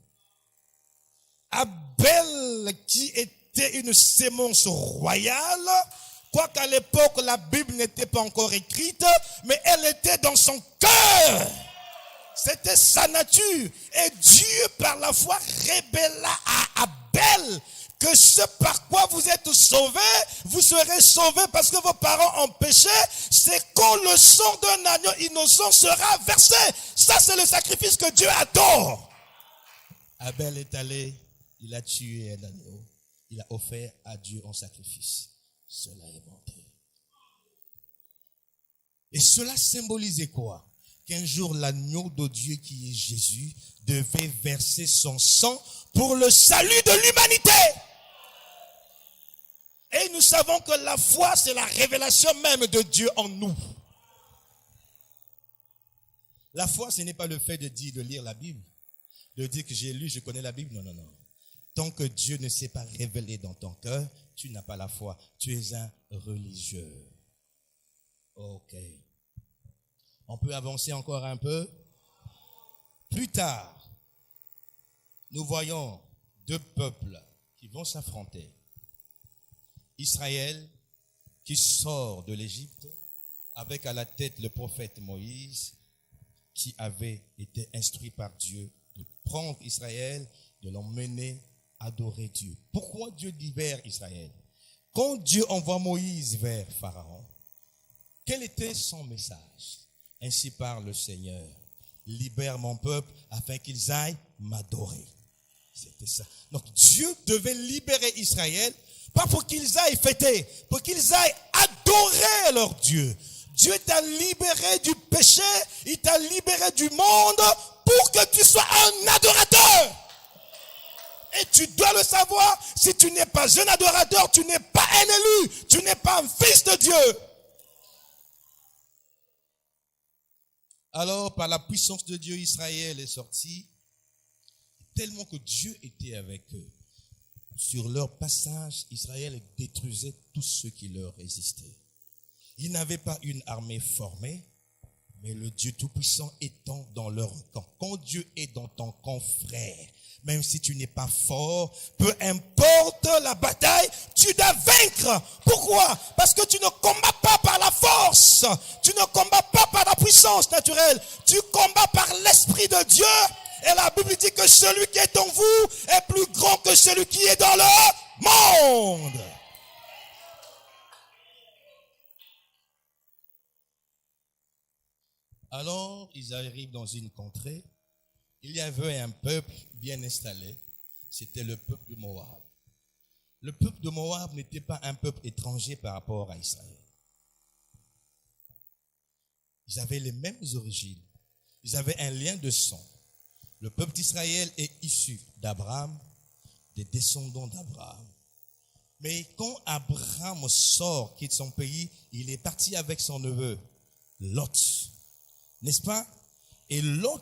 Speaker 1: Abel, qui était une sémence royale, quoiqu'à l'époque la Bible n'était pas encore écrite, mais elle était dans son cœur. C'était sa nature. Et Dieu, par la foi, révéla à Abel que ce par quoi vous êtes sauvés, vous serez sauvés parce que vos parents ont péché, c'est quand le sang d'un agneau innocent sera versé. Ça, c'est le sacrifice que Dieu adore. Abel est allé, il a tué un agneau. il a offert à Dieu en sacrifice. Cela est monté. Et cela symbolisait quoi? Qu'un jour l'agneau de Dieu qui est Jésus devait verser son sang pour le salut de l'humanité. Et nous savons que la foi, c'est la révélation même de Dieu en nous. La foi, ce n'est pas le fait de dire, de lire la Bible, de dire que j'ai lu, je connais la Bible. Non, non, non. Tant que Dieu ne s'est pas révélé dans ton cœur, tu n'as pas la foi. Tu es un religieux. Ok. On peut avancer encore un peu. Plus tard, nous voyons deux peuples qui vont s'affronter. Israël qui sort de l'Égypte avec à la tête le prophète Moïse qui avait été instruit par Dieu de prendre Israël, de l'emmener adorer Dieu. Pourquoi Dieu libère Israël? Quand Dieu envoie Moïse vers Pharaon, quel était son message? Ainsi parle le Seigneur. Libère mon peuple afin qu'ils aillent m'adorer. C'était ça. Donc Dieu devait libérer Israël, pas pour qu'ils aillent fêter, pour qu'ils aillent adorer leur Dieu. Dieu t'a libéré du péché, il t'a libéré du monde pour que tu sois un adorateur. Et tu dois le savoir, si tu n'es pas un adorateur, tu n'es pas un élu, tu n'es pas un fils de Dieu. Alors, par la puissance de Dieu, Israël est sorti, tellement que Dieu était avec eux. Sur leur passage, Israël détruisait tous ceux qui leur résistaient. Ils n'avaient pas une armée formée, mais le Dieu Tout-Puissant étant dans leur camp. Quand Dieu est dans ton camp, frère, même si tu n'es pas fort, peu importe la bataille, tu dois vaincre. Pourquoi? Parce que tu ne combats pas par la force, tu ne combats pas par la puissance naturelle, tu combats par l'Esprit de Dieu. Et la Bible dit que celui qui est en vous est plus grand que celui qui est dans le monde. Alors, ils arrivent dans une contrée. Il y avait un peuple bien installé. C'était le peuple de Moab. Le peuple de Moab n'était pas un peuple étranger par rapport à Israël. Ils avaient les mêmes origines. Ils avaient un lien de sang. Le peuple d'Israël est issu d'Abraham, des descendants d'Abraham. Mais quand Abraham sort, quitte son pays, il est parti avec son neveu, Lot. N'est-ce pas? Et Lot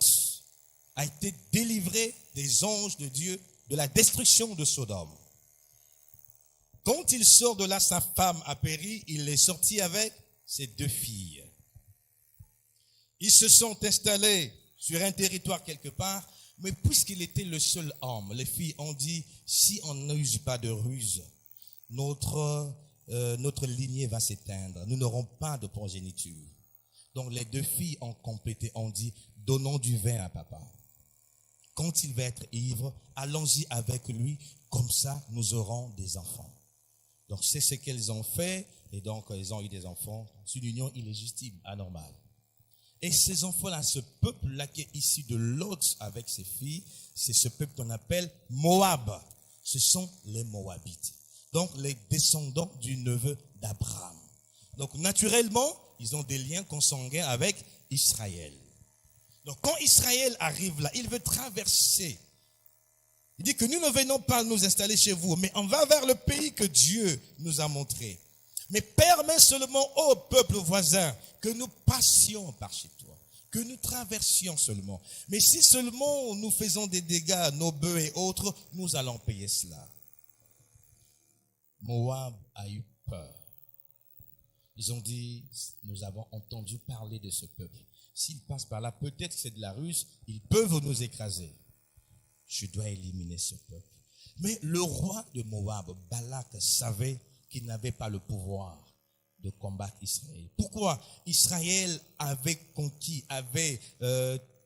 Speaker 1: a été délivré des anges de Dieu de la destruction de Sodome. Quand il sort de là, sa femme a péri, il est sorti avec ses deux filles. Ils se sont installés sur un territoire quelque part, mais puisqu'il était le seul homme, les filles ont dit, si on n'use pas de ruse, notre lignée va s'éteindre, nous n'aurons pas de progéniture. Donc les deux filles ont complété, ont dit, donnons du vin à papa. Quand il va être ivre, allons-y avec lui, comme ça nous aurons des enfants. Donc c'est ce qu'elles ont fait, et donc ils ont eu des enfants. C'est une union illégitime, anormale. Et ces enfants-là, ce peuple-là qui est issu de Lot avec ses filles, c'est ce peuple qu'on appelle Moab. Ce sont les Moabites. Donc les descendants du neveu d'Abraham. Donc naturellement, ils ont des liens consanguins avec Israël. Donc quand Israël arrive là, il veut traverser. Il dit que nous ne venons pas nous installer chez vous, mais on va vers le pays que Dieu nous a montré. Mais permets seulement au peuple voisin que nous passions par chez toi, que nous traversions seulement. Mais si seulement nous faisons des dégâts, nos bœufs et autres, nous allons payer cela. Moab a eu peur. Ils ont dit, nous avons entendu parler de ce peuple. S'ils passent par là, peut-être que c'est de la ruse, ils peuvent nous écraser. Je dois éliminer ce peuple. Mais le roi de Moab, Balak, savait qu'il n'avait pas le pouvoir de combattre Israël. Pourquoi? Israël avait conquis, avait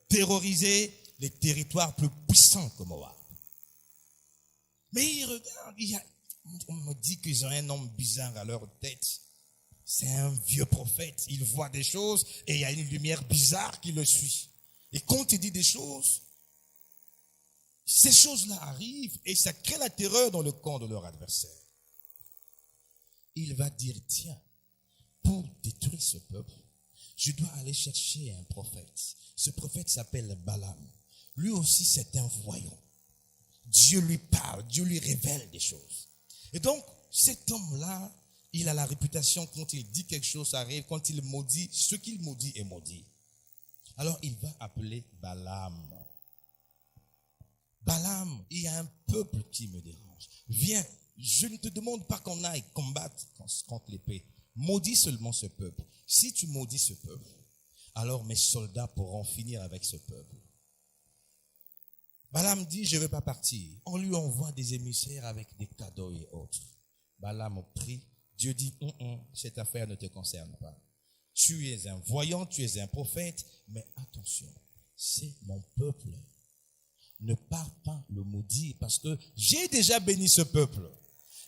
Speaker 1: terrorisé les territoires plus puissants que Moab. Mais il regarde, on me dit qu'ils ont un homme bizarre à leur tête. C'est un vieux prophète. Il voit des choses et il y a une lumière bizarre qui le suit. Et quand il dit des choses, ces choses-là arrivent et ça crée la terreur dans le camp de leur adversaire. Il va dire, tiens, pour détruire ce peuple, je dois aller chercher un prophète. Ce prophète s'appelle Balaam. Lui aussi, c'est un voyant. Dieu lui parle, Dieu lui révèle des choses. Et donc, cet homme-là, il a la réputation, quand il dit quelque chose, ça arrive. Quand il maudit, ce qu'il maudit est maudit. Alors, il va appeler Balaam. Balaam, il y a un peuple qui me dérange. Viens, je ne te demande pas qu'on aille combattre contre l'épée. Maudis seulement ce peuple. Si tu maudis ce peuple, alors mes soldats pourront finir avec ce peuple. Balaam dit, je ne vais pas partir. On lui envoie des émissaires avec des cadeaux et autres. Balaam prie. Dieu dit, cette affaire ne te concerne pas. Tu es un voyant, tu es un prophète, mais attention, c'est mon peuple. Ne pars pas le maudire parce que j'ai déjà béni ce peuple.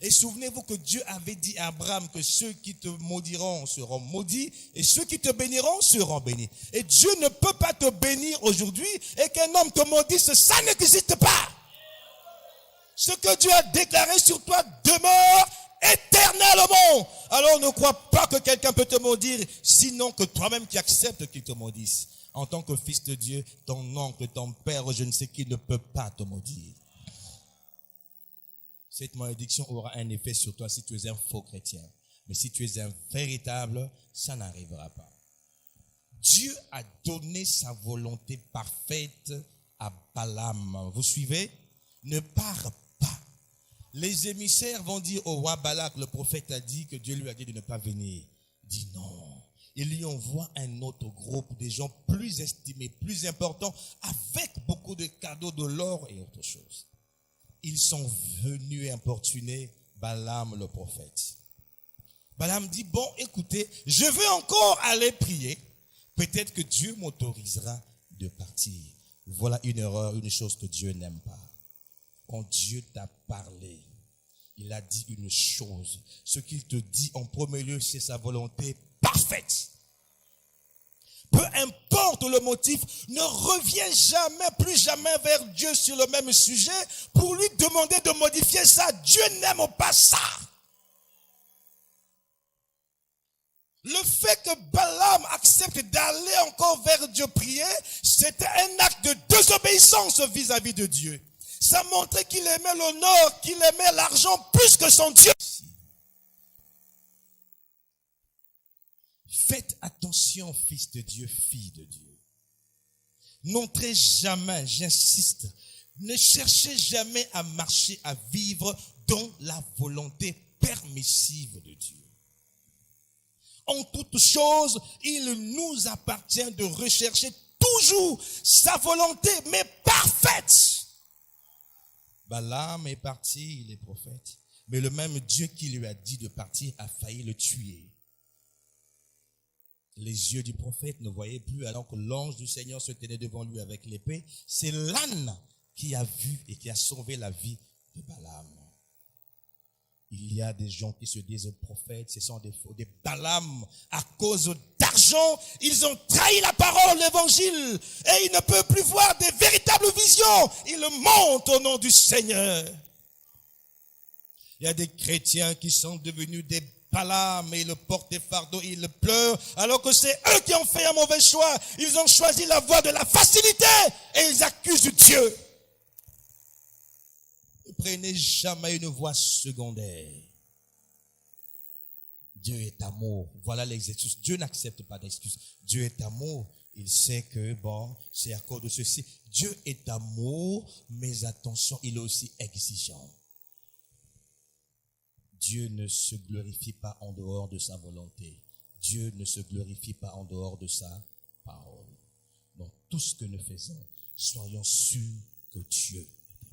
Speaker 1: Et souvenez-vous que Dieu avait dit à Abraham que ceux qui te maudiront seront maudits et ceux qui te béniront seront bénis. Et Dieu ne peut pas te bénir aujourd'hui et qu'un homme te maudisse, ça n'existe pas. Ce que Dieu a déclaré sur toi demeure éternellement. Alors ne crois pas que quelqu'un peut te maudire, sinon que toi-même qui acceptes qu'il te maudisse. En tant que fils de Dieu, ton oncle, ton père, je ne sais qui ne peut pas te maudire. Cette malédiction aura un effet sur toi si tu es un faux chrétien. Mais si tu es un véritable, ça n'arrivera pas. Dieu a donné sa volonté parfaite à Balaam. Vous suivez? Ne pars pas. Les émissaires vont dire au roi Balak, le prophète a dit que Dieu lui a dit de ne pas venir. Il dit non. Il lui envoie un autre groupe, des gens plus estimés, plus importants, avec beaucoup de cadeaux, de l'or et autre chose. Ils sont venus importuner Balaam le prophète. Balaam dit, bon, écoutez, je veux encore aller prier. Peut-être que Dieu m'autorisera de partir. Voilà une erreur, une chose que Dieu n'aime pas. Quand Dieu t'a parlé, il a dit une chose. Ce qu'il te dit en premier lieu, c'est sa volonté parfaite. Peu importe le motif, ne reviens jamais, plus jamais vers Dieu sur le même sujet pour lui demander de modifier ça. Dieu n'aime pas ça. Le fait que Balaam accepte d'aller encore vers Dieu prier, c'était un acte de désobéissance vis-à-vis de Dieu. Ça montrait qu'il aimait l'honneur, qu'il aimait l'argent plus que son Dieu. Faites attention, fils de Dieu, fille de Dieu. N'entrez jamais, j'insiste, ne cherchez jamais à marcher, à vivre dans la volonté permissive de Dieu. En toute chose, il nous appartient de rechercher toujours sa volonté, mais parfaite. Balaam est parti, il est prophète, mais le même Dieu qui lui a dit de partir a failli le tuer. Les yeux du prophète ne voyaient plus alors que l'ange du Seigneur se tenait devant lui avec l'épée. C'est l'âne qui a vu et qui a sauvé la vie de Balaam. Il y a des gens qui se disent prophètes, ce sont des faux, des Balaam. À cause d'argent, ils ont trahi la parole, l'évangile, et ils ne peuvent plus voir des véritables visions. Ils montent au nom du Seigneur. Il y a des chrétiens qui sont devenus des Balaam, et ils portent des fardeaux, ils pleurent, alors que c'est eux qui ont fait un mauvais choix. Ils ont choisi la voie de la facilité, et ils accusent Dieu. Ne prenez jamais une voie secondaire. Dieu est amour. Voilà les excuses. Dieu n'accepte pas d'excuses. Dieu est amour. Il sait que, bon, c'est à cause de ceci. Dieu est amour, mais attention, il est aussi exigeant. Dieu ne se glorifie pas en dehors de sa volonté. Dieu ne se glorifie pas en dehors de sa parole. Donc, tout ce que nous faisons, soyons sûrs que Dieu est avec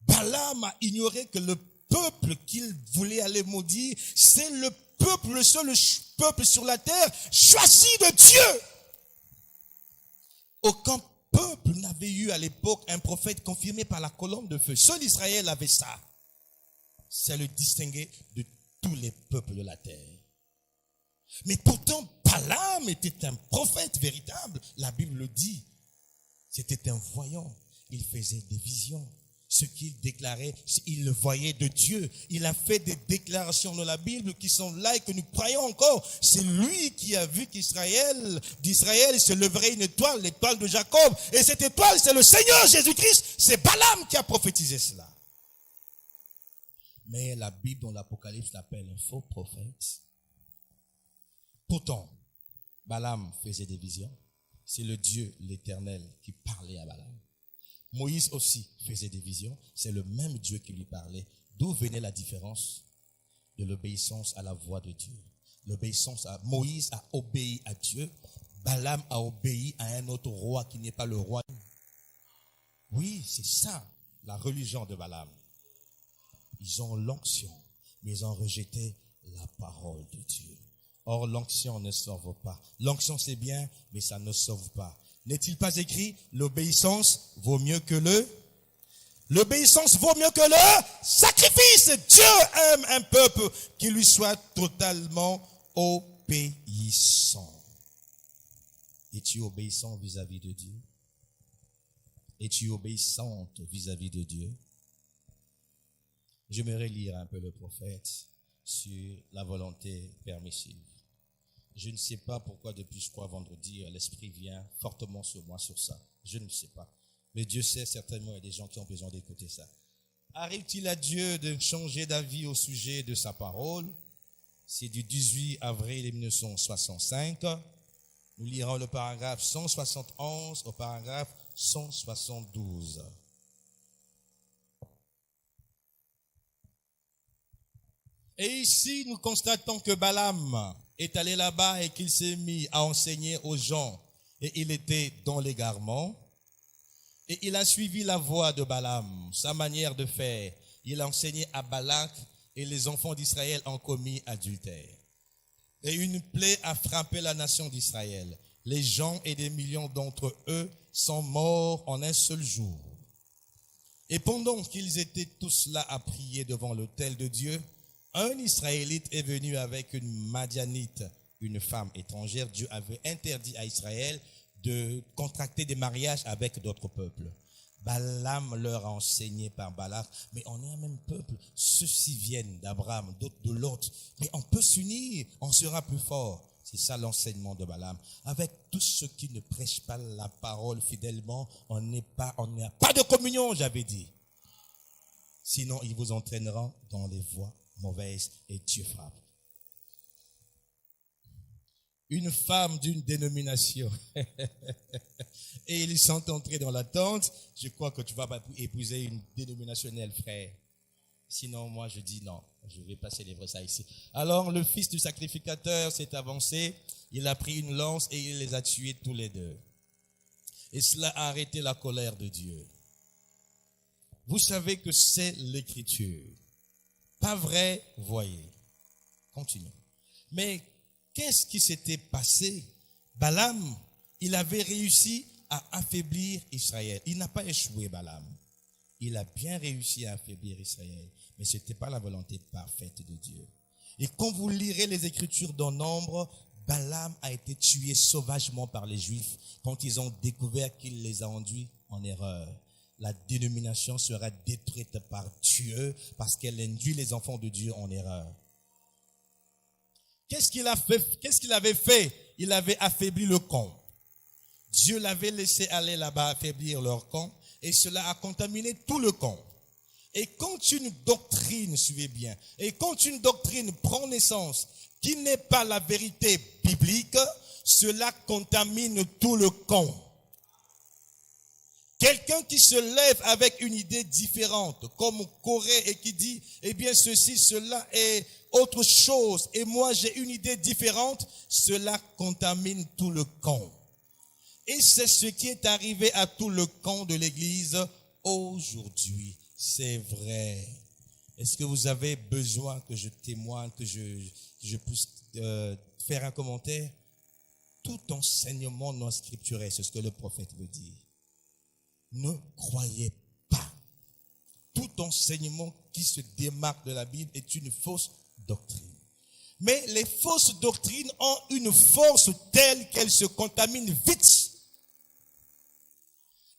Speaker 1: nous. Balaam a ignoré que le peuple qu'il voulait aller maudire, c'est le peuple, le seul peuple sur la terre choisi de Dieu. Aucun peuple n'avait eu à l'époque un prophète confirmé par la colonne de feu. Seul Israël avait ça. Ça le distinguait de tous les peuples de la terre. Mais pourtant, Balaam était un prophète véritable. La Bible le dit. C'était un voyant. Il faisait des visions. Ce qu'il déclarait, il le voyait de Dieu. Il a fait des déclarations dans la Bible qui sont là et que nous croyons encore. C'est lui qui a vu d'Israël se leverait une étoile, l'étoile de Jacob. Et cette étoile, c'est le Seigneur Jésus-Christ. C'est Balaam qui a prophétisé cela. Mais la Bible dans l'Apocalypse l'appelle un faux prophète. Pourtant, Balaam faisait des visions. C'est le Dieu, l'Éternel, qui parlait à Balaam. Moïse aussi faisait des visions. C'est le même Dieu qui lui parlait. D'où venait la différence de l'obéissance à la voix de Dieu? Moïse a obéi à Dieu. Balaam a obéi à un autre roi qui n'est pas le roi. Oui, c'est ça, la religion de Balaam. Ils ont l'onction, mais ils ont rejeté la parole de Dieu. Or, l'onction ne sauve pas. L'onction, c'est bien, mais ça ne sauve pas. N'est-il pas écrit, l'obéissance vaut mieux que l'obéissance vaut mieux que le sacrifice. Dieu aime un peuple qui lui soit totalement obéissant. Es-tu obéissant vis-à-vis de Dieu? Es-tu obéissante vis-à-vis de Dieu? J'aimerais lire un peu le prophète sur la volonté permissive. Je ne sais pas pourquoi depuis, je crois, vendredi, l'Esprit vient fortement sur moi sur ça. Je ne sais pas. Mais Dieu sait certainement, il y a des gens qui ont besoin d'écouter ça. Arrive-t-il à Dieu de changer d'avis au sujet de sa parole? C'est du 18 avril 1965. Nous lirons le paragraphe 171 au paragraphe 172. Et ici, nous constatons que Balaam est allé là-bas et qu'il s'est mis à enseigner aux gens. Et il était dans l'égarement. Et il a suivi la voie de Balaam, sa manière de faire. Il a enseigné à Balak et les enfants d'Israël ont commis adultère. Et une plaie a frappé la nation d'Israël. Les gens et des millions d'entre eux sont morts en un seul jour. Et pendant qu'ils étaient tous là à prier devant l'autel de Dieu, un Israélite est venu avec une Madianite, une femme étrangère. Dieu avait interdit à Israël de contracter des mariages avec d'autres peuples. Balaam leur a enseigné par Balak, mais on est un même peuple. Ceux-ci viennent d'Abraham, d'autres de l'autre. Mais on peut s'unir, on sera plus fort. C'est ça l'enseignement de Balaam. Avec tous ceux qui ne prêchent pas la parole fidèlement, on n'a pas de communion, j'avais dit. Sinon, ils vous entraîneront dans les voies mauvaises et Dieu frappe. Une femme d'une dénomination. Et ils sont entrés dans la tente. Je crois que tu vas pas épouser une dénominationnelle, frère. Sinon, moi, je dis non. Je vais pas célébrer ça ici. Alors, le fils du sacrificateur s'est avancé. Il a pris une lance et il les a tués tous les deux. Et cela a arrêté la colère de Dieu. Vous savez que c'est l'écriture. Pas vrai, voyez. Continuons. Mais qu'est-ce qui s'était passé? Balaam, il avait réussi à affaiblir Israël. Il n'a pas échoué, Balaam. Il a bien réussi à affaiblir Israël. Mais ce n'était pas la volonté parfaite de Dieu. Et quand vous lirez les Écritures dans Nombre, Balaam a été tué sauvagement par les Juifs quand ils ont découvert qu'il les a induits en erreur. La dénomination sera détruite par Dieu parce qu'elle induit les enfants de Dieu en erreur. Qu'est-ce qu'il avait fait? Il avait affaibli le camp. Dieu l'avait laissé aller là-bas affaiblir leur camp et cela a contaminé tout le camp. Et quand une doctrine, suivez bien, et quand une doctrine prend naissance qui n'est pas la vérité biblique, cela contamine tout le camp. Quelqu'un qui se lève avec une idée différente, comme Corée, et qui dit, eh bien ceci, cela est autre chose, et moi j'ai une idée différente, cela contamine tout le camp. Et c'est ce qui est arrivé à tout le camp de l'Église aujourd'hui. C'est vrai. Est-ce que vous avez besoin que je témoigne, que je puisse faire un commentaire? Tout enseignement non scripturel, c'est ce que le prophète veut dire. Ne croyez pas. Tout enseignement qui se démarque de la Bible est une fausse doctrine. Mais les fausses doctrines ont une force telle qu'elles se contaminent vite.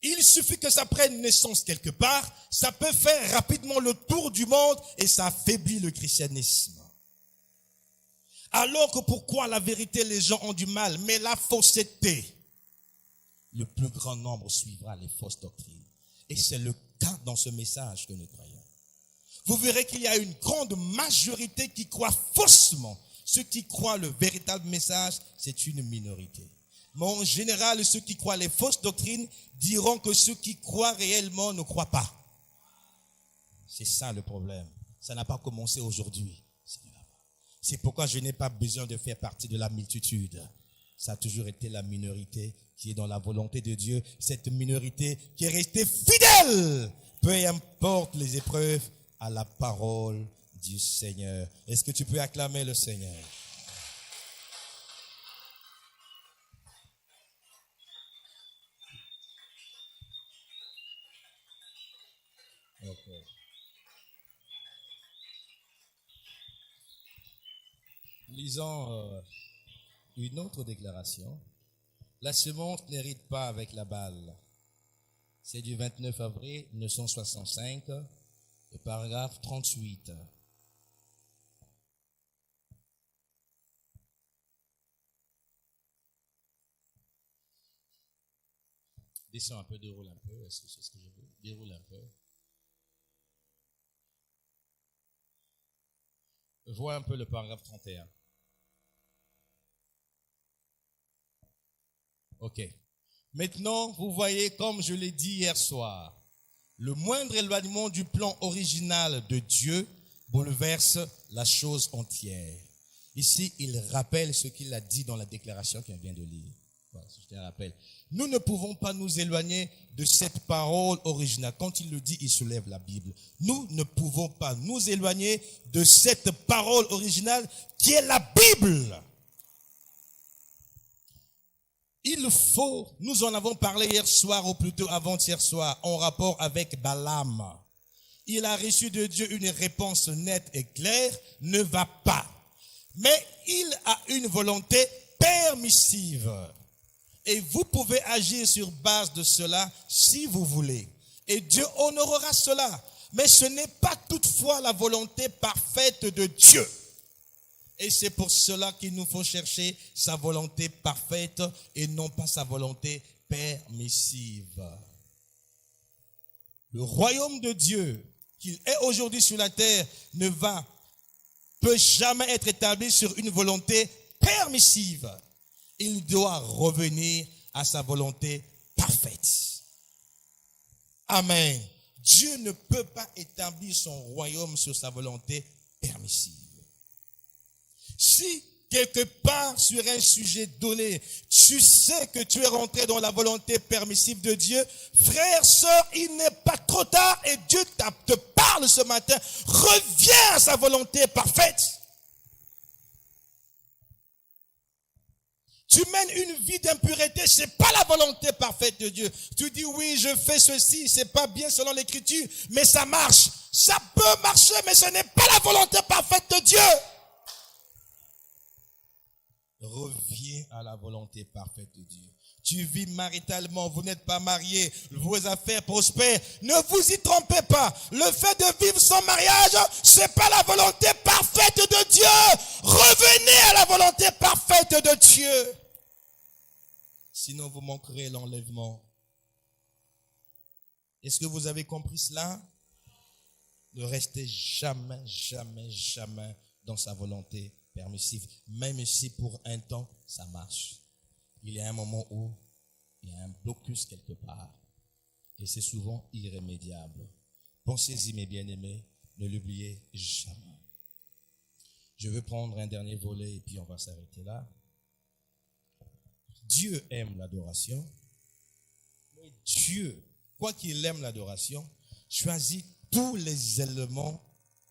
Speaker 1: Il suffit que ça prenne naissance quelque part, ça peut faire rapidement le tour du monde et ça affaiblit le christianisme. Alors que pourquoi la vérité, les gens ont du mal, mais la fausseté, le plus grand nombre suivra les fausses doctrines. Et c'est le cas dans ce message que nous croyons. Vous verrez qu'il y a une grande majorité qui croit faussement. Ceux qui croient le véritable message, c'est une minorité. Mais en général, ceux qui croient les fausses doctrines diront que ceux qui croient réellement ne croient pas. C'est ça le problème. Ça n'a pas commencé aujourd'hui. C'est pourquoi je n'ai pas besoin de faire partie de la multitude. Ça a toujours été la minorité qui est dans la volonté de Dieu. Cette minorité qui est restée fidèle, peu importe les épreuves, à la parole du Seigneur. Est-ce que tu peux acclamer le Seigneur? Okay. Lisons une autre déclaration. La semence n'hérite pas avec la balle. C'est du 29 avril 1965, le paragraphe 38. Descends un peu, déroule un peu. Est-ce que c'est ce que je veux? Déroule un peu. Vois un peu le paragraphe 31. Ok. Maintenant, vous voyez, comme je l'ai dit hier soir, le moindre éloignement du plan original de Dieu bouleverse la chose entière. Ici, il rappelle ce qu'il a dit dans la déclaration qu'il vient de lire. Voilà, je te rappelle. Nous ne pouvons pas nous éloigner de cette parole originale. Quand il le dit, il soulève la Bible. Nous ne pouvons pas nous éloigner de cette parole originale qui est la Bible. Il faut, nous en avons parlé hier soir ou plutôt avant-hier soir, en rapport avec Balaam. Il a reçu de Dieu une réponse nette et claire, ne va pas. Mais il a une volonté permissive. Et vous pouvez agir sur base de cela si vous voulez. Et Dieu honorera cela. Mais ce n'est pas toutefois la volonté parfaite de Dieu. Et c'est pour cela qu'il nous faut chercher sa volonté parfaite et non pas sa volonté permissive. Le royaume de Dieu, qu'il est aujourd'hui sur la terre, peut jamais être établi sur une volonté permissive. Il doit revenir à sa volonté parfaite. Amen. Dieu ne peut pas établir son royaume sur sa volonté permissive. Si quelque part sur un sujet donné, tu sais que tu es rentré dans la volonté permissive de Dieu, frère, sœur, il n'est pas trop tard et Dieu te parle ce matin. Reviens à sa volonté parfaite. Tu mènes une vie d'impureté, c'est pas la volonté parfaite de Dieu. Tu dis oui, je fais ceci, c'est pas bien selon l'écriture, mais ça marche. Ça peut marcher, mais ce n'est pas la volonté parfaite de Dieu. Reviens à la volonté parfaite de Dieu. Tu vis maritalement, vous n'êtes pas marié, vos affaires prospèrent. Ne vous y trompez pas. Le fait de vivre sans mariage, c'est pas la volonté parfaite de Dieu. Revenez à la volonté parfaite de Dieu. Sinon, vous manquerez l'enlèvement. Est-ce que vous avez compris cela? Ne restez jamais, jamais, jamais dans sa volonté permissive. Même si pour un temps, ça marche. Il y a un moment où il y a un blocus quelque part. Et c'est souvent irrémédiable. Pensez-y, mes bien-aimés, ne l'oubliez jamais. Je veux prendre un dernier volet et puis on va s'arrêter là. Dieu aime l'adoration. Mais Dieu, quoi qu'il aime l'adoration, choisit tous les éléments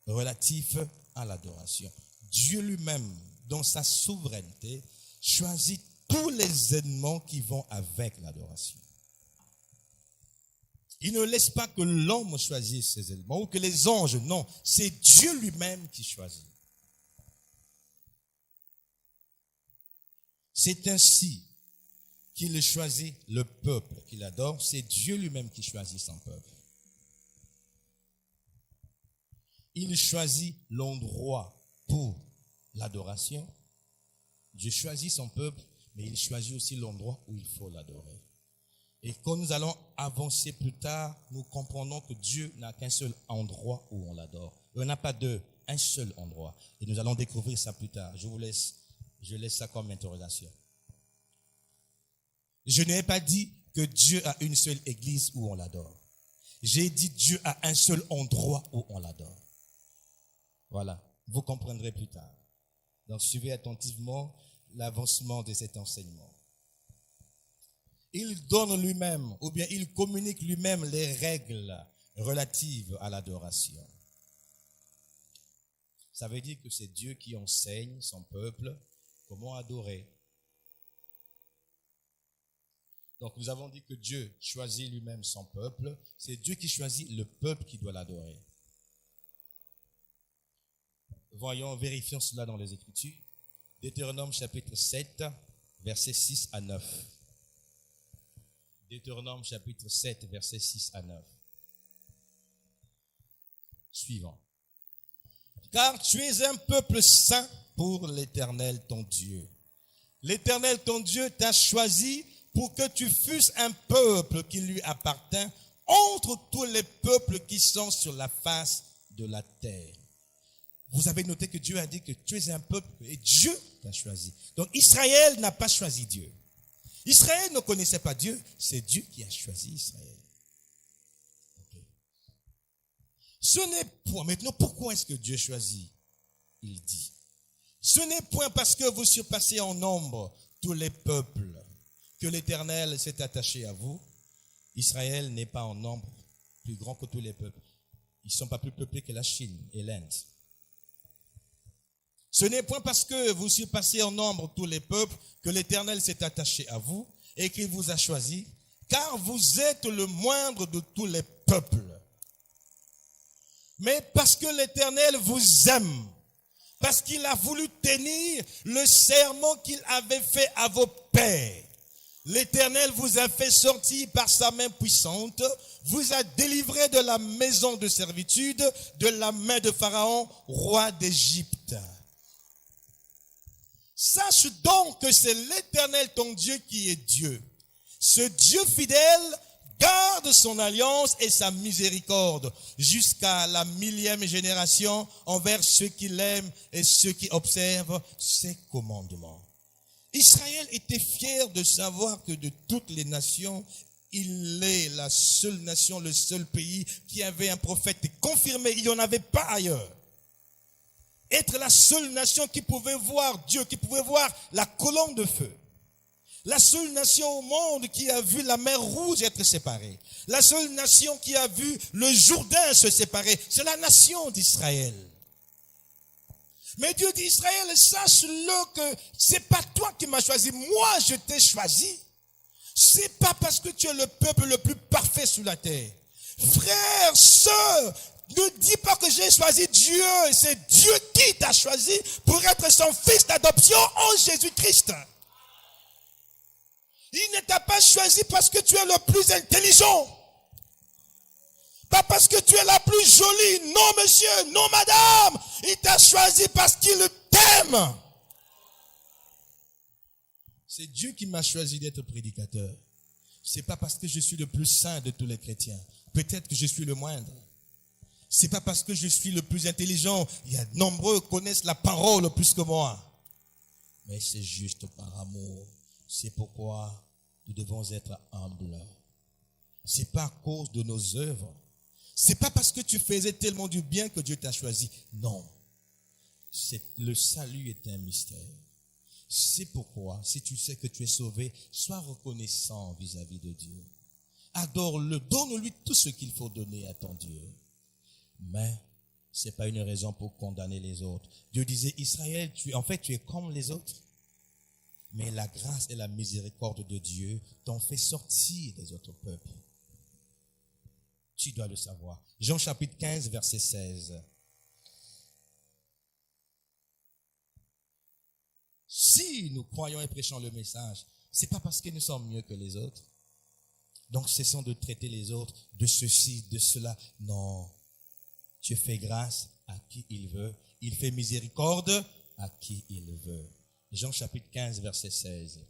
Speaker 1: relatifs à l'adoration. Dieu lui-même, dans sa souveraineté, choisit tous les éléments qui vont avec l'adoration. Il ne laisse pas que l'homme choisisse ces éléments ou que les anges, non, c'est Dieu lui-même qui choisit. C'est ainsi qu'il choisit le peuple qu'il adore, c'est Dieu lui-même qui choisit son peuple. Il choisit l'endroit pour l'adoration. Dieu choisit son peuple, mais il choisit aussi l'endroit où il faut l'adorer. Et quand nous allons avancer plus tard, nous comprenons que Dieu n'a qu'un seul endroit où on l'adore. Il n'y en a pas deux, un seul endroit. Et nous allons découvrir ça plus tard. Je laisse ça comme interrogation. Je n'ai pas dit que Dieu a une seule église où on l'adore. J'ai dit Dieu a un seul endroit où on l'adore. Voilà, vous comprendrez plus tard. Donc suivez attentivement l'avancement de cet enseignement. Il donne lui-même, ou bien il communique lui-même les règles relatives à l'adoration. Ça veut dire que c'est Dieu qui enseigne son peuple comment adorer. Donc nous avons dit que Dieu choisit lui-même son peuple. C'est Dieu qui choisit le peuple qui doit l'adorer. Voyons, vérifions cela dans les Écritures. Deutéronome chapitre 7, versets 6 à 9. Deutéronome chapitre 7, versets 6 à 9. Suivant. Car tu es un peuple saint pour l'Éternel ton Dieu. L'Éternel ton Dieu t'a choisi pour que tu fusses un peuple qui lui appartient entre tous les peuples qui sont sur la face de la terre. Vous avez noté que Dieu a dit que tu es un peuple et Dieu t'a choisi. Donc Israël n'a pas choisi Dieu. Israël ne connaissait pas Dieu, c'est Dieu qui a choisi Israël. Okay. Ce n'est point, maintenant pourquoi est-ce que Dieu choisit? Il dit, ce n'est point parce que vous surpassez en nombre tous les peuples que l'Éternel s'est attaché à vous. Israël n'est pas en nombre plus grand que tous les peuples. Ils ne sont pas plus peuplés que la Chine et l'Inde. Ce n'est point parce que vous surpassez en nombre tous les peuples que l'Éternel s'est attaché à vous et qu'il vous a choisi, car vous êtes le moindre de tous les peuples. Mais parce que l'Éternel vous aime, parce qu'il a voulu tenir le serment qu'il avait fait à vos pères. L'Éternel vous a fait sortir par sa main puissante, vous a délivré de la maison de servitude, de la main de Pharaon, roi d'Égypte. Sache donc que c'est l'Éternel ton Dieu qui est Dieu. Ce Dieu fidèle garde son alliance et sa miséricorde jusqu'à la 1000e génération envers ceux qui l'aiment et ceux qui observent ses commandements. Israël était fier de savoir que de toutes les nations, il est la seule nation, le seul pays qui avait un prophète confirmé. Il n'y en avait pas ailleurs. Être la seule nation qui pouvait voir Dieu, qui pouvait voir la colonne de feu. La seule nation au monde qui a vu la mer Rouge être séparée. La seule nation qui a vu le Jourdain se séparer. C'est la nation d'Israël. Mais Dieu dit, Israël, sache-le que c'est pas toi qui m'as choisi. Moi, je t'ai choisi. C'est pas parce que tu es le peuple le plus parfait sur la terre. Frères, sœurs, ne dis pas que j'ai choisi Dieu. C'est Dieu qui t'a choisi pour être son fils d'adoption en Jésus-Christ. Il ne t'a pas choisi parce que tu es le plus intelligent. Pas parce que tu es la plus jolie. Non, monsieur, non, madame. Il t'a choisi parce qu'il t'aime. C'est Dieu qui m'a choisi d'être prédicateur. C'est pas parce que je suis le plus saint de tous les chrétiens. Peut-être que je suis le moindre. C'est pas parce que je suis le plus intelligent. Il y a de nombreux qui connaissent la parole plus que moi. Mais c'est juste par amour. C'est pourquoi nous devons être humbles. C'est pas à cause de nos œuvres. C'est pas parce que tu faisais tellement du bien que Dieu t'a choisi. Non. Le salut est un mystère. C'est pourquoi, si tu sais que tu es sauvé, sois reconnaissant vis-à-vis de Dieu. Adore-le, donne-lui tout ce qu'il faut donner à ton Dieu. Mais ce n'est pas une raison pour condamner les autres. Dieu disait, Israël, tu es comme les autres. Mais la grâce et la miséricorde de Dieu t'ont fait sortir des autres peuples. Tu dois le savoir. Jean chapitre 15, verset 16. Si nous croyons et prêchons le message, c'est pas parce que nous sommes mieux que les autres. Donc, cessons de traiter les autres de ceci, de cela. Non. Dieu fait grâce à qui il veut. Il fait miséricorde à qui il veut. Jean chapitre 15, verset 16.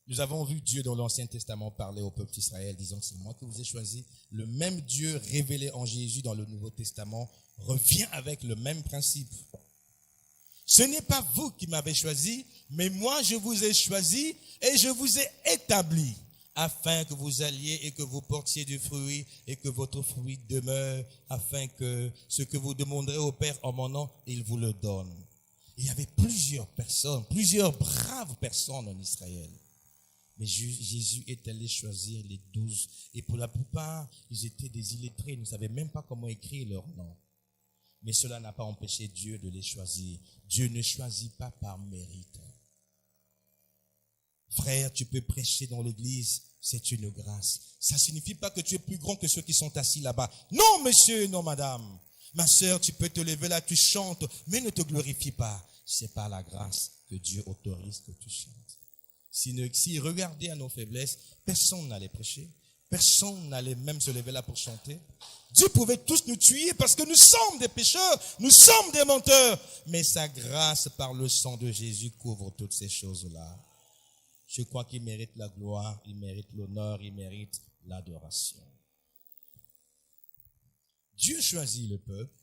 Speaker 1: Nous avons vu Dieu dans l'Ancien Testament parler au peuple d'Israël, disant, c'est moi qui vous ai choisi. Le même Dieu révélé en Jésus dans le Nouveau Testament revient avec le même principe. Ce n'est pas vous qui m'avez choisi, mais moi je vous ai choisi et je vous ai établi, afin que vous alliez et que vous portiez du fruit et que votre fruit demeure, afin que ce que vous demanderez au Père en mon nom, il vous le donne. Il y avait plusieurs personnes, plusieurs braves personnes en Israël. Mais Jésus est allé choisir les 12. Et pour la plupart, ils étaient des illettrés. Ils ne savaient même pas comment écrire leur nom. Mais cela n'a pas empêché Dieu de les choisir. Dieu ne choisit pas par mérite. Frère, tu peux prêcher dans l'église, c'est une grâce. Ça ne signifie pas que tu es plus grand que ceux qui sont assis là-bas. Non, monsieur, non, madame. Ma sœur, tu peux te lever là, tu chantes, mais ne te glorifie pas. C'est par la grâce que Dieu autorise que tu chantes. S'il regardait à nos faiblesses, personne n'allait prêcher. Personne n'allait même se lever là pour chanter. Dieu pouvait tous nous tuer parce que nous sommes des pécheurs, nous sommes des menteurs. Mais sa grâce par le sang de Jésus couvre toutes ces choses-là. Je crois qu'il mérite la gloire, il mérite l'honneur, il mérite l'adoration. Dieu choisit le peuple,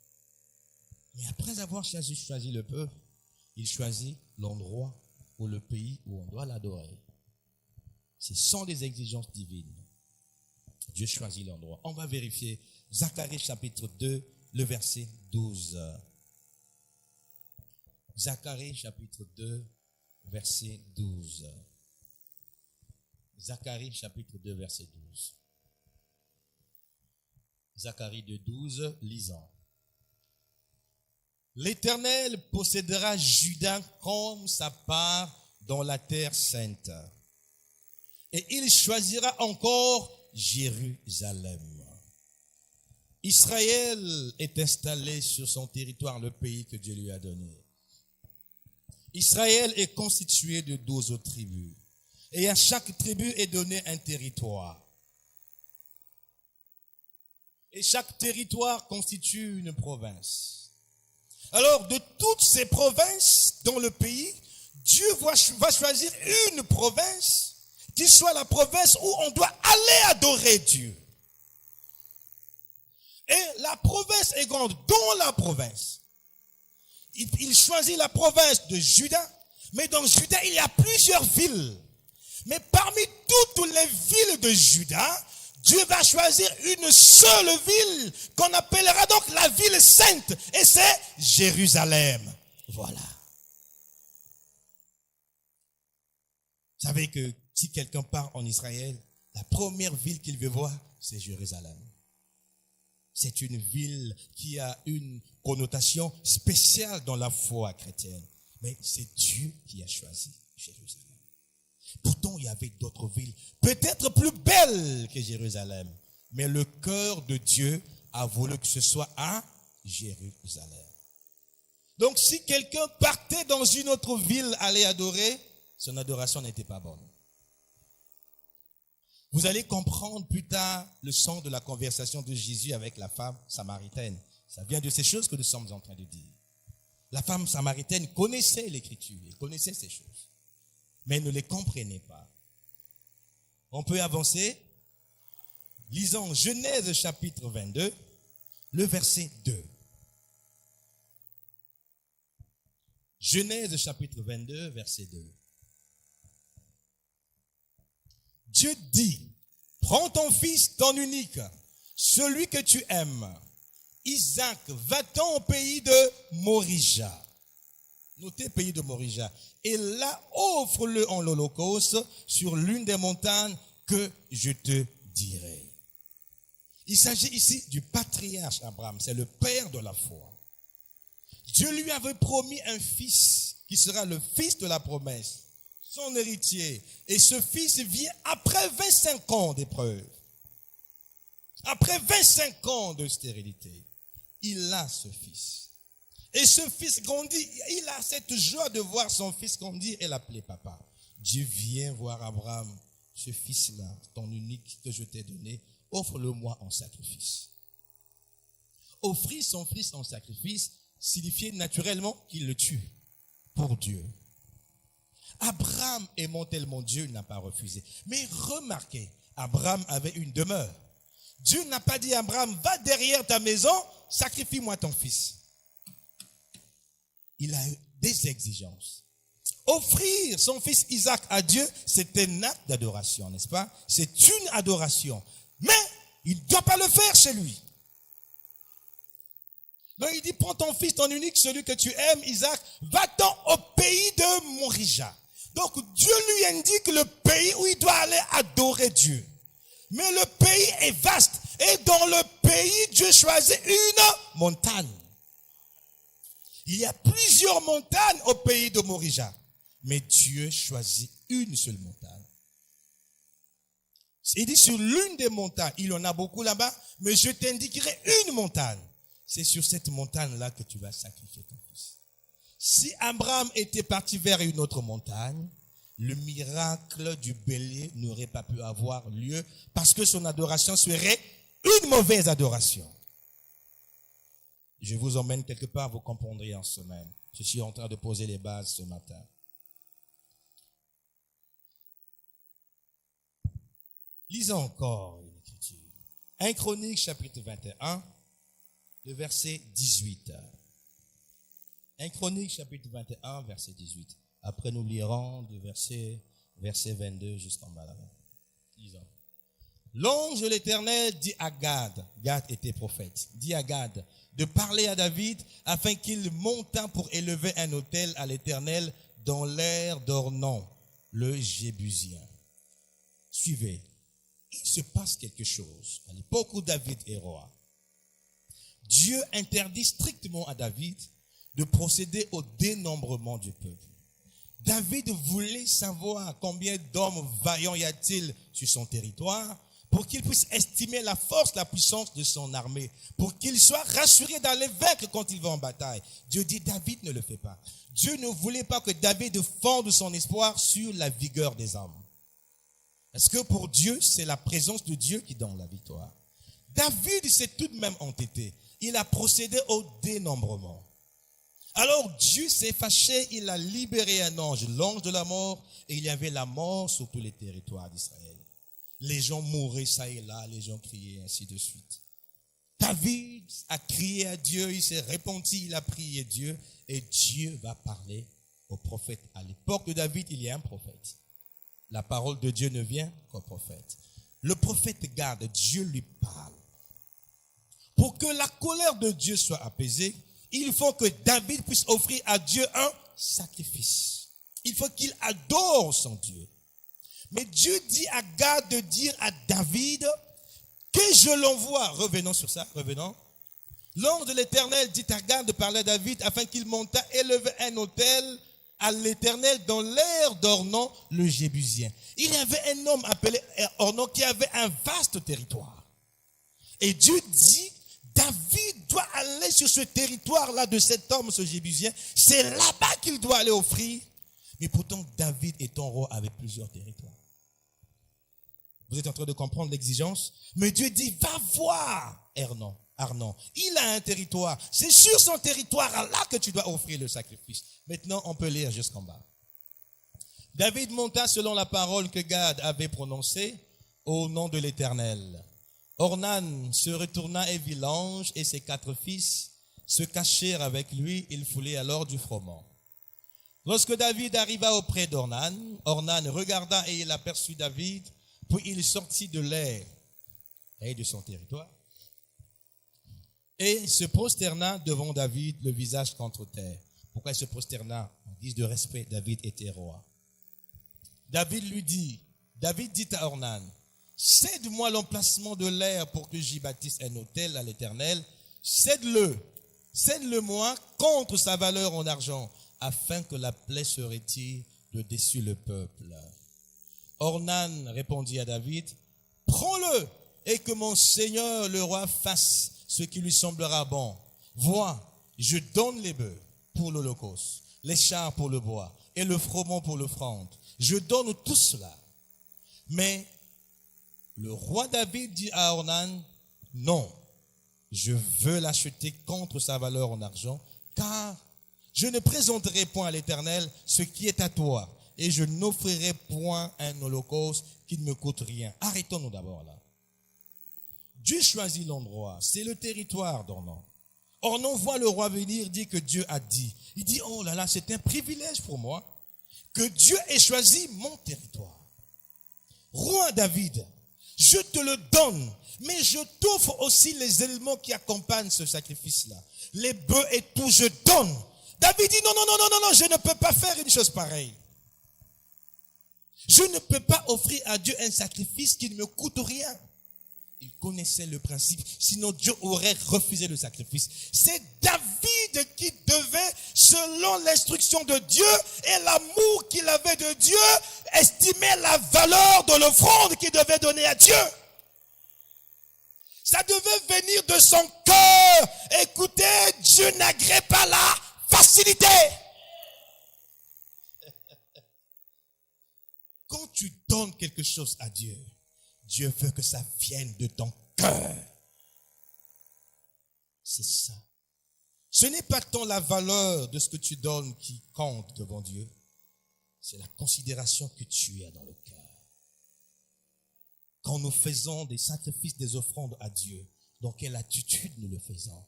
Speaker 1: mais après avoir choisi le peuple, il choisit l'endroit ou le pays où on doit l'adorer. Ce sont des exigences divines. Dieu choisit l'endroit. On va vérifier Zacharie chapitre 2, le verset 12. Zacharie chapitre 2, verset 12. Zacharie chapitre 2, verset 12. Zacharie 2, 12, lisons. L'Éternel possédera Juda comme sa part dans la terre sainte. Et il choisira encore Jérusalem. Israël est installé sur son territoire, le pays que Dieu lui a donné. Israël est constitué de 12 tribus. Et à chaque tribu est donné un territoire. Et chaque territoire constitue une province. Alors, de toutes ces provinces dans le pays, Dieu va choisir une province qui soit la province où on doit aller adorer Dieu. Et la province est grande. Dans la province, il choisit la province de Juda, mais dans Juda, il y a plusieurs villes. Mais parmi toutes les villes de Juda, Dieu va choisir une seule ville qu'on appellera donc la ville sainte. Et c'est Jérusalem. Voilà. Vous savez que si quelqu'un part en Israël, la première ville qu'il veut voir, c'est Jérusalem. C'est une ville qui a une connotation spéciale dans la foi chrétienne. Mais c'est Dieu qui a choisi Jérusalem. Pourtant, il y avait d'autres villes, peut-être plus belles que Jérusalem. Mais le cœur de Dieu a voulu que ce soit à Jérusalem. Donc, si quelqu'un partait dans une autre ville aller adorer, son adoration n'était pas bonne. Vous allez comprendre plus tard le sens de la conversation de Jésus avec la femme samaritaine. Ça vient de ces choses que nous sommes en train de dire. La femme samaritaine connaissait l'Écriture, elle connaissait ces choses, mais ne les comprenait pas. On peut avancer. Lisons Genèse chapitre 22, le verset 2. Genèse chapitre 22, verset 2. Dieu dit, prends ton fils, ton unique, celui que tu aimes, Isaac, va-t'en au pays de Morija. Notez pays de Morija. Et là, offre-le en l'holocauste sur l'une des montagnes que je te dirai. Il s'agit ici du patriarche Abraham, c'est le père de la foi. Dieu lui avait promis un fils qui sera le fils de la promesse, son héritier. Et ce fils vient après 25 ans d'épreuve. Après 25 ans de stérilité, il a ce fils. Et ce fils grandit, il a cette joie de voir son fils grandir et l'appeler papa. Dieu vient voir Abraham, ce fils-là, ton unique que je t'ai donné, offre-le-moi en sacrifice. Offrir son fils en sacrifice signifiait naturellement qu'il le tue pour Dieu. Abraham, aimant tellement Dieu, n'a pas refusé. Mais remarquez, Abraham avait une demeure. Dieu n'a pas dit à Abraham, va derrière ta maison, sacrifie-moi ton fils. Il a eu des exigences. Offrir son fils Isaac à Dieu, c'est un acte d'adoration, n'est-ce pas? C'est une adoration. Mais il ne doit pas le faire chez lui. Donc il dit, prends ton fils, ton unique, celui que tu aimes, Isaac, va-t'en au pays de Morija. Donc Dieu lui indique le pays où il doit aller adorer Dieu. Mais le pays est vaste. Et dans le pays, Dieu choisit une montagne. Il y a plusieurs montagnes au pays de Morija. Mais Dieu choisit une seule montagne. Il dit sur l'une des montagnes, il y en a beaucoup là-bas, mais je t'indiquerai une montagne. C'est sur cette montagne-là que tu vas sacrifier ton fils. Si Abraham était parti vers une autre montagne, le miracle du bélier n'aurait pas pu avoir lieu parce que son adoration serait une mauvaise adoration. Je vous emmène quelque part, vous comprendrez en semaine. Je suis en train de poser les bases ce matin. Lisons encore une écriture. 1 Chronique chapitre 21, le verset 18. 1 Chronique chapitre 21, verset 18. Après nous lirons du verset 22 jusqu'en bas là-bas. Lisons. L'ange de l'Éternel dit à Gad, Gad était prophète, dit à Gad de parler à David afin qu'il montât pour élever un autel à l'Éternel dans l'aire d'Ornan, le Jébusien. Suivez. Il se passe quelque chose à l'époque où David est roi. Dieu interdit strictement à David de procéder au dénombrement du peuple. David voulait savoir combien d'hommes vaillants y a-t-il sur son territoire pour qu'il puisse estimer la force, la puissance de son armée, pour qu'il soit rassuré d'aller vaincre quand il va en bataille. Dieu dit, David ne le fait pas. Dieu ne voulait pas que David fonde son espoir sur la vigueur des hommes. Parce que pour Dieu, c'est la présence de Dieu qui donne la victoire. David s'est tout de même entêté. Il a procédé au dénombrement. Alors Dieu s'est fâché, il a libéré un ange, l'ange de la mort, et il y avait la mort sur tous les territoires d'Israël. Les gens mouraient ça et là, les gens criaient, ainsi de suite. David a crié à Dieu, il s'est repenti, il a prié Dieu, et Dieu va parler au prophète. À l'époque de David, il y a un prophète. La parole de Dieu ne vient qu'au prophète. Le prophète Gad, Dieu lui parle. Pour que la colère de Dieu soit apaisée, il faut que David puisse offrir à Dieu un sacrifice. Il faut qu'il adore son Dieu. Mais Dieu dit à Gad de dire à David que je l'envoie. Revenons sur ça, revenons. L'ange de l'Éternel dit à Gad de parler à David afin qu'il montât élever un autel à l'Éternel dans l'aire d'Ornan, le Jébusien. Il y avait un homme appelé Ornan qui avait un vaste territoire. Et Dieu dit, David doit aller sur ce territoire-là de cet homme, ce Jébusien. C'est là-bas qu'il doit aller offrir. Mais pourtant, David étant roi avait plusieurs territoires. Vous êtes en train de comprendre l'exigence? Mais Dieu dit, va voir Arnon. Il a un territoire. C'est sur son territoire là que tu dois offrir le sacrifice. Maintenant, on peut lire jusqu'en bas. David monta selon la parole que Gad avait prononcée au nom de l'Éternel. Ornan se retourna et vit l'ange et ses 4 fils se cachèrent avec lui. Il foulait alors du froment. Lorsque David arriva auprès d'Ornan, Ornan regarda et il aperçut David, puis il sortit de l'air et de son territoire et se prosterna devant David, le visage contre terre. Pourquoi il se prosterna? En guise de respect, David était roi. David dit à Ornan, cède-moi l'emplacement de l'air pour que j'y bâtisse un autel à l'Éternel. Cède-le-moi contre sa valeur en argent, afin que la plaie se retire de dessus le peuple. Ornan répondit à David, prends-le et que mon Seigneur le roi fasse ce qui lui semblera bon. Vois, je donne les bœufs pour l'holocauste, les chars pour le bois et le froment pour l'offrande. Je donne tout cela. Mais le roi David dit à Ornan, non, je veux l'acheter contre sa valeur en argent, car je ne présenterai point à l'Éternel ce qui est à toi, et je n'offrirai point un holocauste qui ne me coûte rien. Arrêtons-nous d'abord là. Dieu choisit l'endroit, c'est le territoire d'Ornan. Ornan voit le roi venir, dit que Dieu a dit. Il dit, oh là là, c'est un privilège pour moi que Dieu ait choisi mon territoire. Roi David, je te le donne, mais je t'offre aussi les éléments qui accompagnent ce sacrifice-là. Les bœufs et tout, je donne. David dit, non, je ne peux pas faire une chose pareille. Je ne peux pas offrir à Dieu un sacrifice qui ne me coûte rien. Il connaissait le principe, sinon Dieu aurait refusé le sacrifice. C'est David qui devait, selon l'instruction de Dieu et l'amour qu'il avait de Dieu, estimer la valeur de l'offrande qu'il devait donner à Dieu. Ça devait venir de son cœur. Écoutez, Dieu n'agrée pas la facilité. Quand tu donnes quelque chose à Dieu, Dieu veut que ça vienne de ton cœur. C'est ça. Ce n'est pas tant la valeur de ce que tu donnes qui compte devant Dieu. C'est la considération que tu as dans le cœur. Quand nous faisons des sacrifices, des offrandes à Dieu, dans quelle attitude nous le faisons?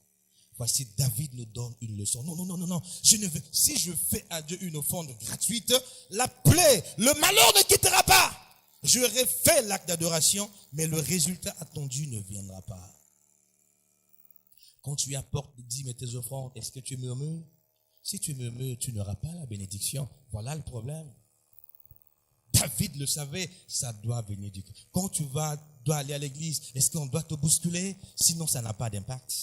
Speaker 1: Voici, David nous donne une leçon. Non. Si je fais à Dieu une offrande gratuite, la plaie, le malheur ne quittera pas. J'aurais fait l'acte d'adoration, mais le résultat attendu ne viendra pas. Quand tu apportes, dis-moi tes offrandes, est-ce que tu murmures? Si tu murmures, tu n'auras pas la bénédiction. Voilà le problème. David le savait, ça doit venir du cœur. Quand tu dois aller à l'église, est-ce qu'on doit te bousculer? Sinon, ça n'a pas d'impact.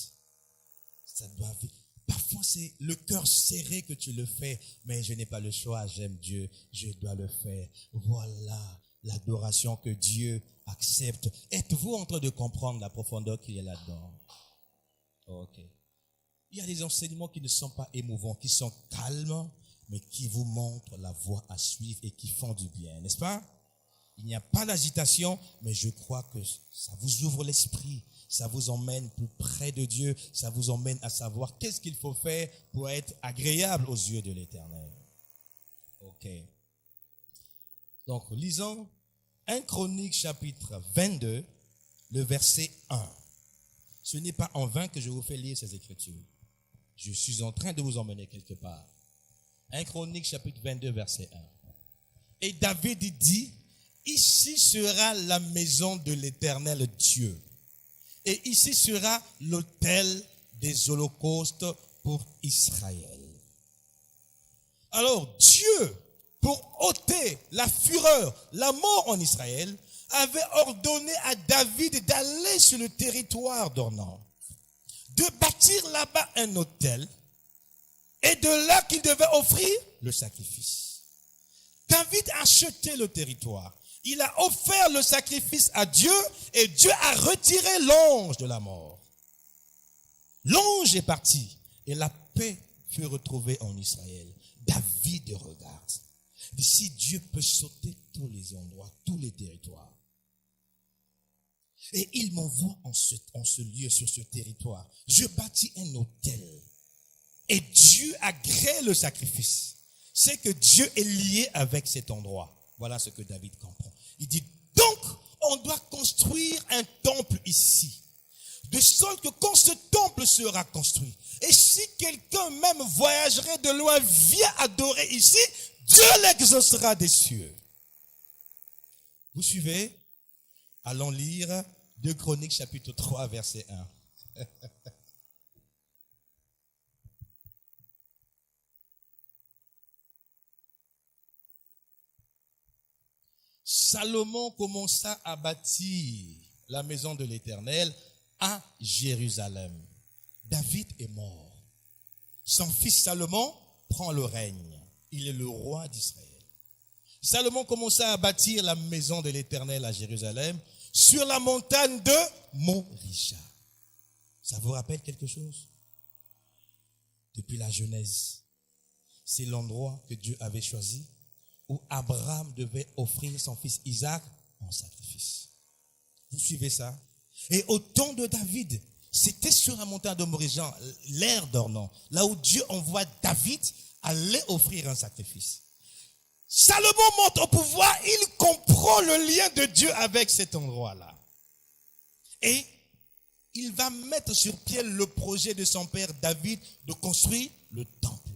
Speaker 1: Ça doit venir. Parfois, c'est le cœur serré que tu le fais, mais je n'ai pas le choix, j'aime Dieu, je dois le faire. Voilà l'adoration que Dieu accepte. Êtes-vous en train de comprendre la profondeur qu'il y a là-dedans? Ok. Il y a des enseignements qui ne sont pas émouvants, qui sont calmes, mais qui vous montrent la voie à suivre et qui font du bien, n'est-ce pas? Il n'y a pas d'agitation, mais je crois que ça vous ouvre l'esprit, ça vous emmène plus près de Dieu, ça vous emmène à savoir qu'est-ce qu'il faut faire pour être agréable aux yeux de l'Éternel. Ok. Donc, lisons 1 Chronique chapitre 22, le verset 1. Ce n'est pas en vain que je vous fais lire ces Écritures. Je suis en train de vous emmener quelque part. 1 Chronique chapitre 22, verset 1. Et David dit, ici sera la maison de l'Éternel Dieu. Et ici sera l'autel des holocaustes pour Israël. Alors, Dieu, pour ôter la fureur, la mort en Israël, avait ordonné à David d'aller sur le territoire d'Ornan, de bâtir là-bas un autel, et de là qu'il devait offrir le sacrifice. David a acheté le territoire. Il a offert le sacrifice à Dieu, et Dieu a retiré l'ange de la mort. L'ange est parti, et la paix fut retrouvée en Israël. David regarde. Si Dieu peut sauter tous les endroits, tous les territoires, et il m'envoie en ce lieu, sur ce territoire, je bâtis un autel, et Dieu agrée le sacrifice. C'est que Dieu est lié avec cet endroit. Voilà ce que David comprend. Il dit, donc, on doit construire un temple ici, de sorte que quand ce temple sera construit, et si quelqu'un même voyagerait de loin, vient adorer ici, Dieu l'exaucera des cieux. Vous suivez? Allons lire 2 Chroniques chapitre 3 verset 1. Salomon commença à bâtir la maison de l'Éternel à Jérusalem. David est mort. Son fils Salomon prend le règne. Il est le roi d'Israël. Salomon commença à bâtir la maison de l'Éternel à Jérusalem sur la montagne de Moricha. Ça vous rappelle quelque chose? Depuis la Genèse, c'est l'endroit que Dieu avait choisi où Abraham devait offrir son fils Isaac en sacrifice. Vous suivez ça? Et au temps de David, c'était sur la montagne de Morijan, l'ère d'Ornan, là où Dieu envoie David aller offrir un sacrifice. Salomon monte au pouvoir, il comprend le lien de Dieu avec cet endroit-là. Et il va mettre sur pied le projet de son père David de construire le temple.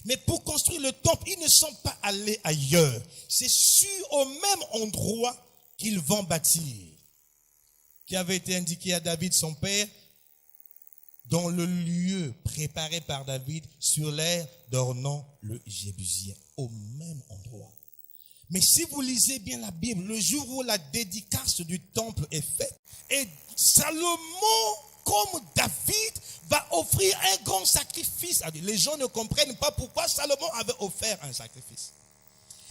Speaker 1: Mais pour construire le temple, ils ne sont pas allés ailleurs. C'est au même endroit qu'ils vont bâtir, qui avait été indiqué à David son père, dans le lieu préparé par David sur l'aire d'Ornan le Jébusien, au même endroit. Mais si vous lisez bien la Bible, le jour où la dédicace du temple est faite, et Salomon, comme David, va offrir un grand sacrifice à Dieu. Les gens ne comprennent pas pourquoi Salomon avait offert un sacrifice.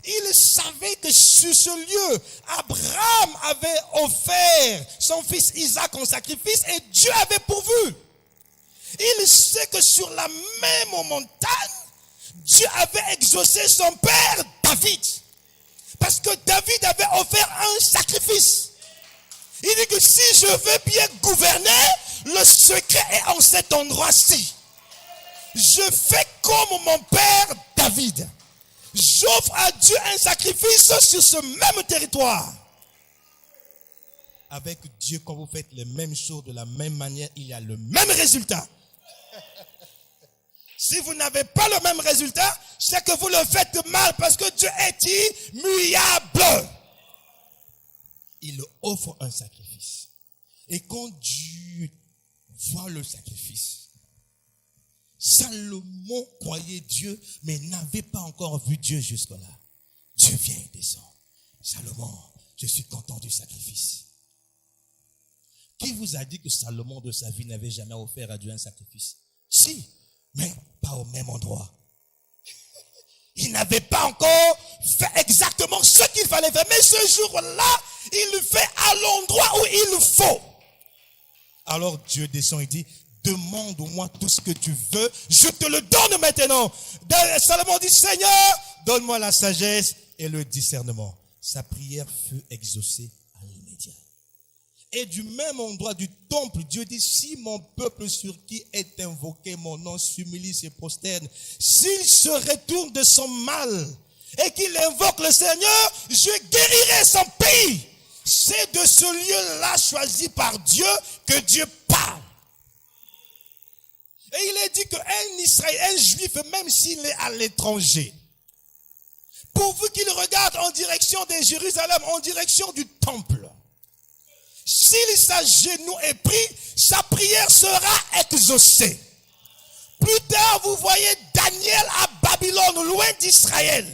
Speaker 1: Il savait que sur ce lieu, Abraham avait offert son fils Isaac en sacrifice et Dieu avait pourvu. Il sait que sur la même montagne, Dieu avait exaucé son père David. Parce que David avait offert un sacrifice. Il dit que si je veux bien gouverner, le secret est en cet endroit-ci. Je fais comme mon père David. J'offre à Dieu un sacrifice sur ce même territoire. Avec Dieu, quand vous faites les mêmes choses de la même manière, il y a le même résultat. Si vous n'avez pas le même résultat, c'est que vous le faites mal parce que Dieu est immuable. Il offre un sacrifice. Et quand Dieu voit le sacrifice, Salomon croyait Dieu, mais n'avait pas encore vu Dieu jusque-là. Dieu vient et descend. Salomon, je suis content du sacrifice. Qui vous a dit que Salomon de sa vie n'avait jamais offert à Dieu un sacrifice? Si, mais pas au même endroit. Il n'avait pas encore fait exactement ce qu'il fallait faire. Mais ce jour-là, il le fait à l'endroit où il le faut. Alors Dieu descend et dit, demande-moi tout ce que tu veux, je te le donne maintenant. Salomon dit, Seigneur, donne-moi la sagesse et le discernement. Sa prière fut exaucée à l'immédiat. Et du même endroit du temple, Dieu dit, si mon peuple sur qui est invoqué mon nom s'humilie, se prosterne, s'il se retourne de son mal et qu'il invoque le Seigneur, je guérirai son pays. C'est de ce lieu-là choisi par Dieu que Dieu parle. Et il est dit qu'un Israélien, un juif, même s'il est à l'étranger, pourvu qu'il regarde en direction de Jérusalem, en direction du temple, s'il s'agenouille et prie, sa prière sera exaucée. Plus tard, vous voyez Daniel à Babylone, loin d'Israël.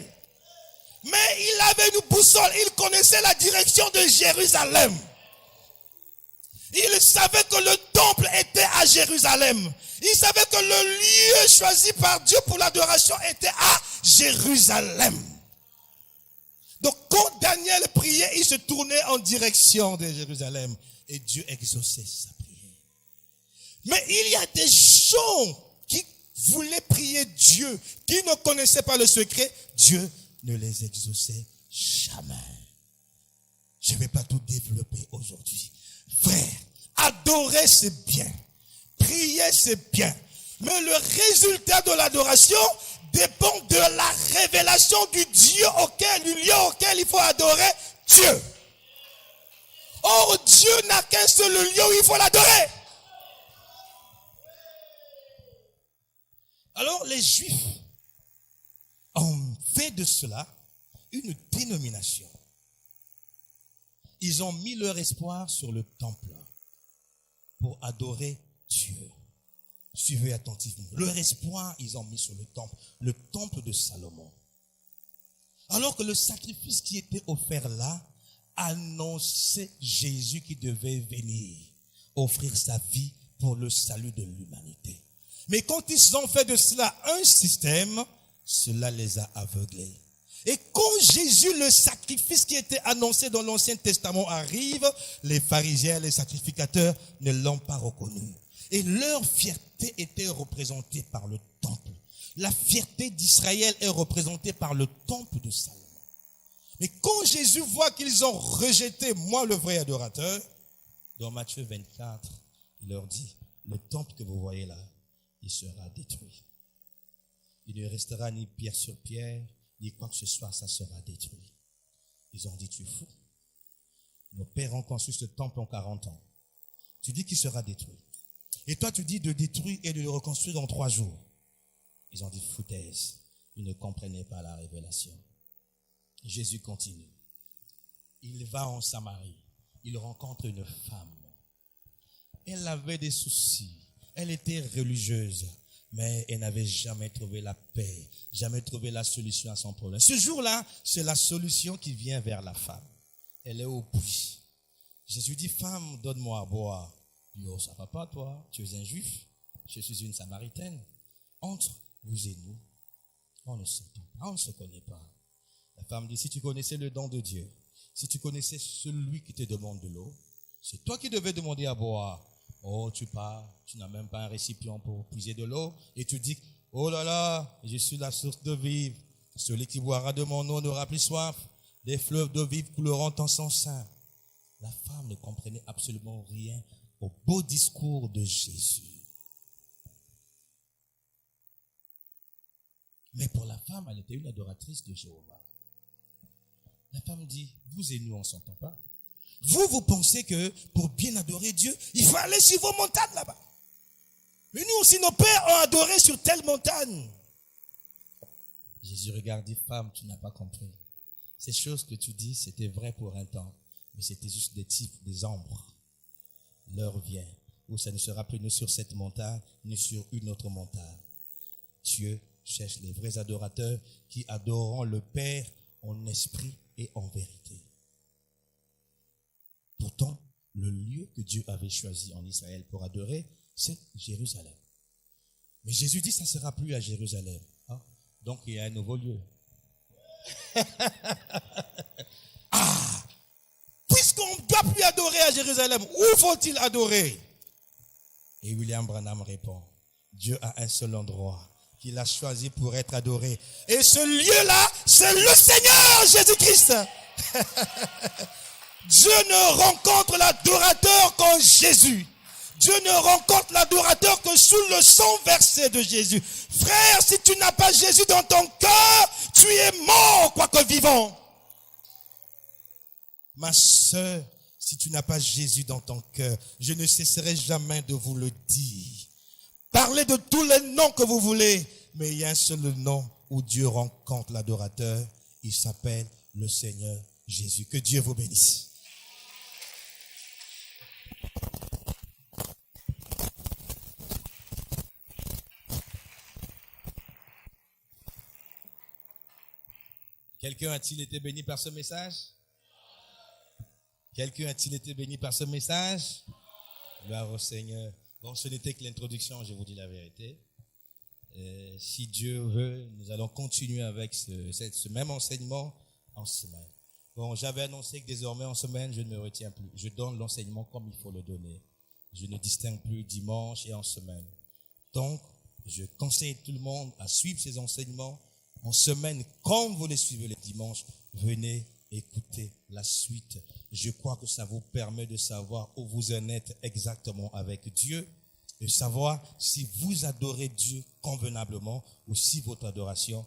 Speaker 1: Mais il avait une boussole, il connaissait la direction de Jérusalem. Il savait que le temple était à Jérusalem. Il savait que le lieu choisi par Dieu pour l'adoration était à Jérusalem. Donc quand Daniel priait, il se tournait en direction de Jérusalem. Et Dieu exauçait sa prière. Mais il y a des gens qui voulaient prier Dieu, qui ne connaissaient pas le secret. Dieu ne les exauçait jamais. Je ne vais pas tout développer aujourd'hui. Frère, adorer c'est bien. Prier c'est bien. Mais le résultat de l'adoration dépend de la révélation du lieu auquel il faut adorer Dieu. Or, Dieu n'a qu'un seul lieu où il faut l'adorer. Alors, les Juifs ont fait de cela une dénomination. Ils ont mis leur espoir sur le temple pour adorer Dieu. Suivez attentivement. Leur espoir, ils ont mis sur le temple de Salomon. Alors que le sacrifice qui était offert là annonçait Jésus qui devait venir offrir sa vie pour le salut de l'humanité. Mais quand ils ont fait de cela un système, cela les a aveuglés. Et quand Jésus, le sacrifice qui était annoncé dans l'Ancien Testament arrive, les pharisiens, les sacrificateurs ne l'ont pas reconnu. Et leur fierté était représentée par le temple. la fierté d'Israël est représentée par le temple de Salomon. Mais quand Jésus voit qu'ils ont rejeté moi le vrai adorateur, dans Matthieu 24, il leur dit, le temple que vous voyez là, il sera détruit. Il ne restera ni pierre sur pierre, ni quoi que ce soit, ça sera détruit. Ils ont dit, tu es fou. Nos pères ont construit ce temple en 40 ans. Tu dis qu'il sera détruit. Et toi, tu dis de détruire et de le reconstruire dans 3 jours. Ils ont dit, foutaise. Ils ne comprenaient pas la révélation. Jésus continue. Il va en Samarie. Il rencontre une femme. Elle avait des soucis. Elle était religieuse. Mais elle n'avait jamais trouvé la paix. Jamais trouvé la solution à son problème. Ce jour-là, c'est la solution qui vient vers la femme. Elle est au puits. Jésus dit, femme, donne-moi à boire. Il dit, oh, ça va pas, toi. Tu es un juif. Je suis une samaritaine. Entre vous et nous, on ne s'entend pas, on ne se connaît pas. La femme dit, si tu connaissais le don de Dieu, si tu connaissais celui qui te demande de l'eau, c'est toi qui devais demander à boire. Oh, tu pars, tu n'as même pas un récipient pour puiser de l'eau, et tu dis, oh là là, je suis la source de vivre. Celui qui boira de mon eau n'aura plus soif. Des fleuves d'eau vive couleront en son sein. La femme ne comprenait absolument rien au beau discours de Jésus. Mais pour la femme, elle était une adoratrice de Jéhovah. La femme dit, vous et nous, on ne s'entend pas. Vous pensez que pour bien adorer Dieu, il faut aller sur vos montagnes là-bas. Mais nous aussi, nos pères ont adoré sur telle montagne. Jésus regarde, dit, femme, tu n'as pas compris. Ces choses que tu dis, c'était vrai pour un temps, mais c'était juste des types, des ombres. L'heure vient où ça ne sera plus ni sur cette montagne, ni sur une autre montagne. Dieu cherche les vrais adorateurs qui adoreront le Père en esprit et en vérité. Pourtant, le lieu que Dieu avait choisi en Israël pour adorer, c'est Jérusalem. Mais Jésus dit, ça ne sera plus à Jérusalem. Ah, donc il y a un nouveau lieu. Puisqu'on ne doit plus adorer à Jérusalem, où faut-il adorer? Et William Branham répond, Dieu a un seul endroit qu'il a choisi pour être adoré. Et ce lieu-là, c'est le Seigneur Jésus-Christ. Dieu ne rencontre l'adorateur qu'en Jésus. Dieu ne rencontre l'adorateur que sous le sang versé de Jésus. Frère, si tu n'as pas Jésus dans ton cœur, tu es mort, quoique vivant. Ma sœur, si tu n'as pas Jésus dans ton cœur, je ne cesserai jamais de vous le dire. Parlez de tous les noms que vous voulez, mais il y a un seul nom où Dieu rencontre l'adorateur. Il s'appelle le Seigneur Jésus. Que Dieu vous bénisse. Quelqu'un a-t-il été béni par ce message? Quelqu'un a-t-il été béni par ce message? Gloire au Seigneur. Bon, ce n'était que l'introduction, je vous dis la vérité. Si Dieu veut, nous allons continuer avec ce même enseignement en semaine. Bon, j'avais annoncé que désormais en semaine, je ne me retiens plus. Je donne l'enseignement comme il faut le donner. Je ne distingue plus dimanche et en semaine. Donc, je conseille tout le monde à suivre ces enseignements en semaine, comme vous les suivez les dimanches. Venez écouter la suite. Je crois que ça vous permet de savoir où vous en êtes exactement avec Dieu, de savoir si vous adorez Dieu convenablement ou si votre adoration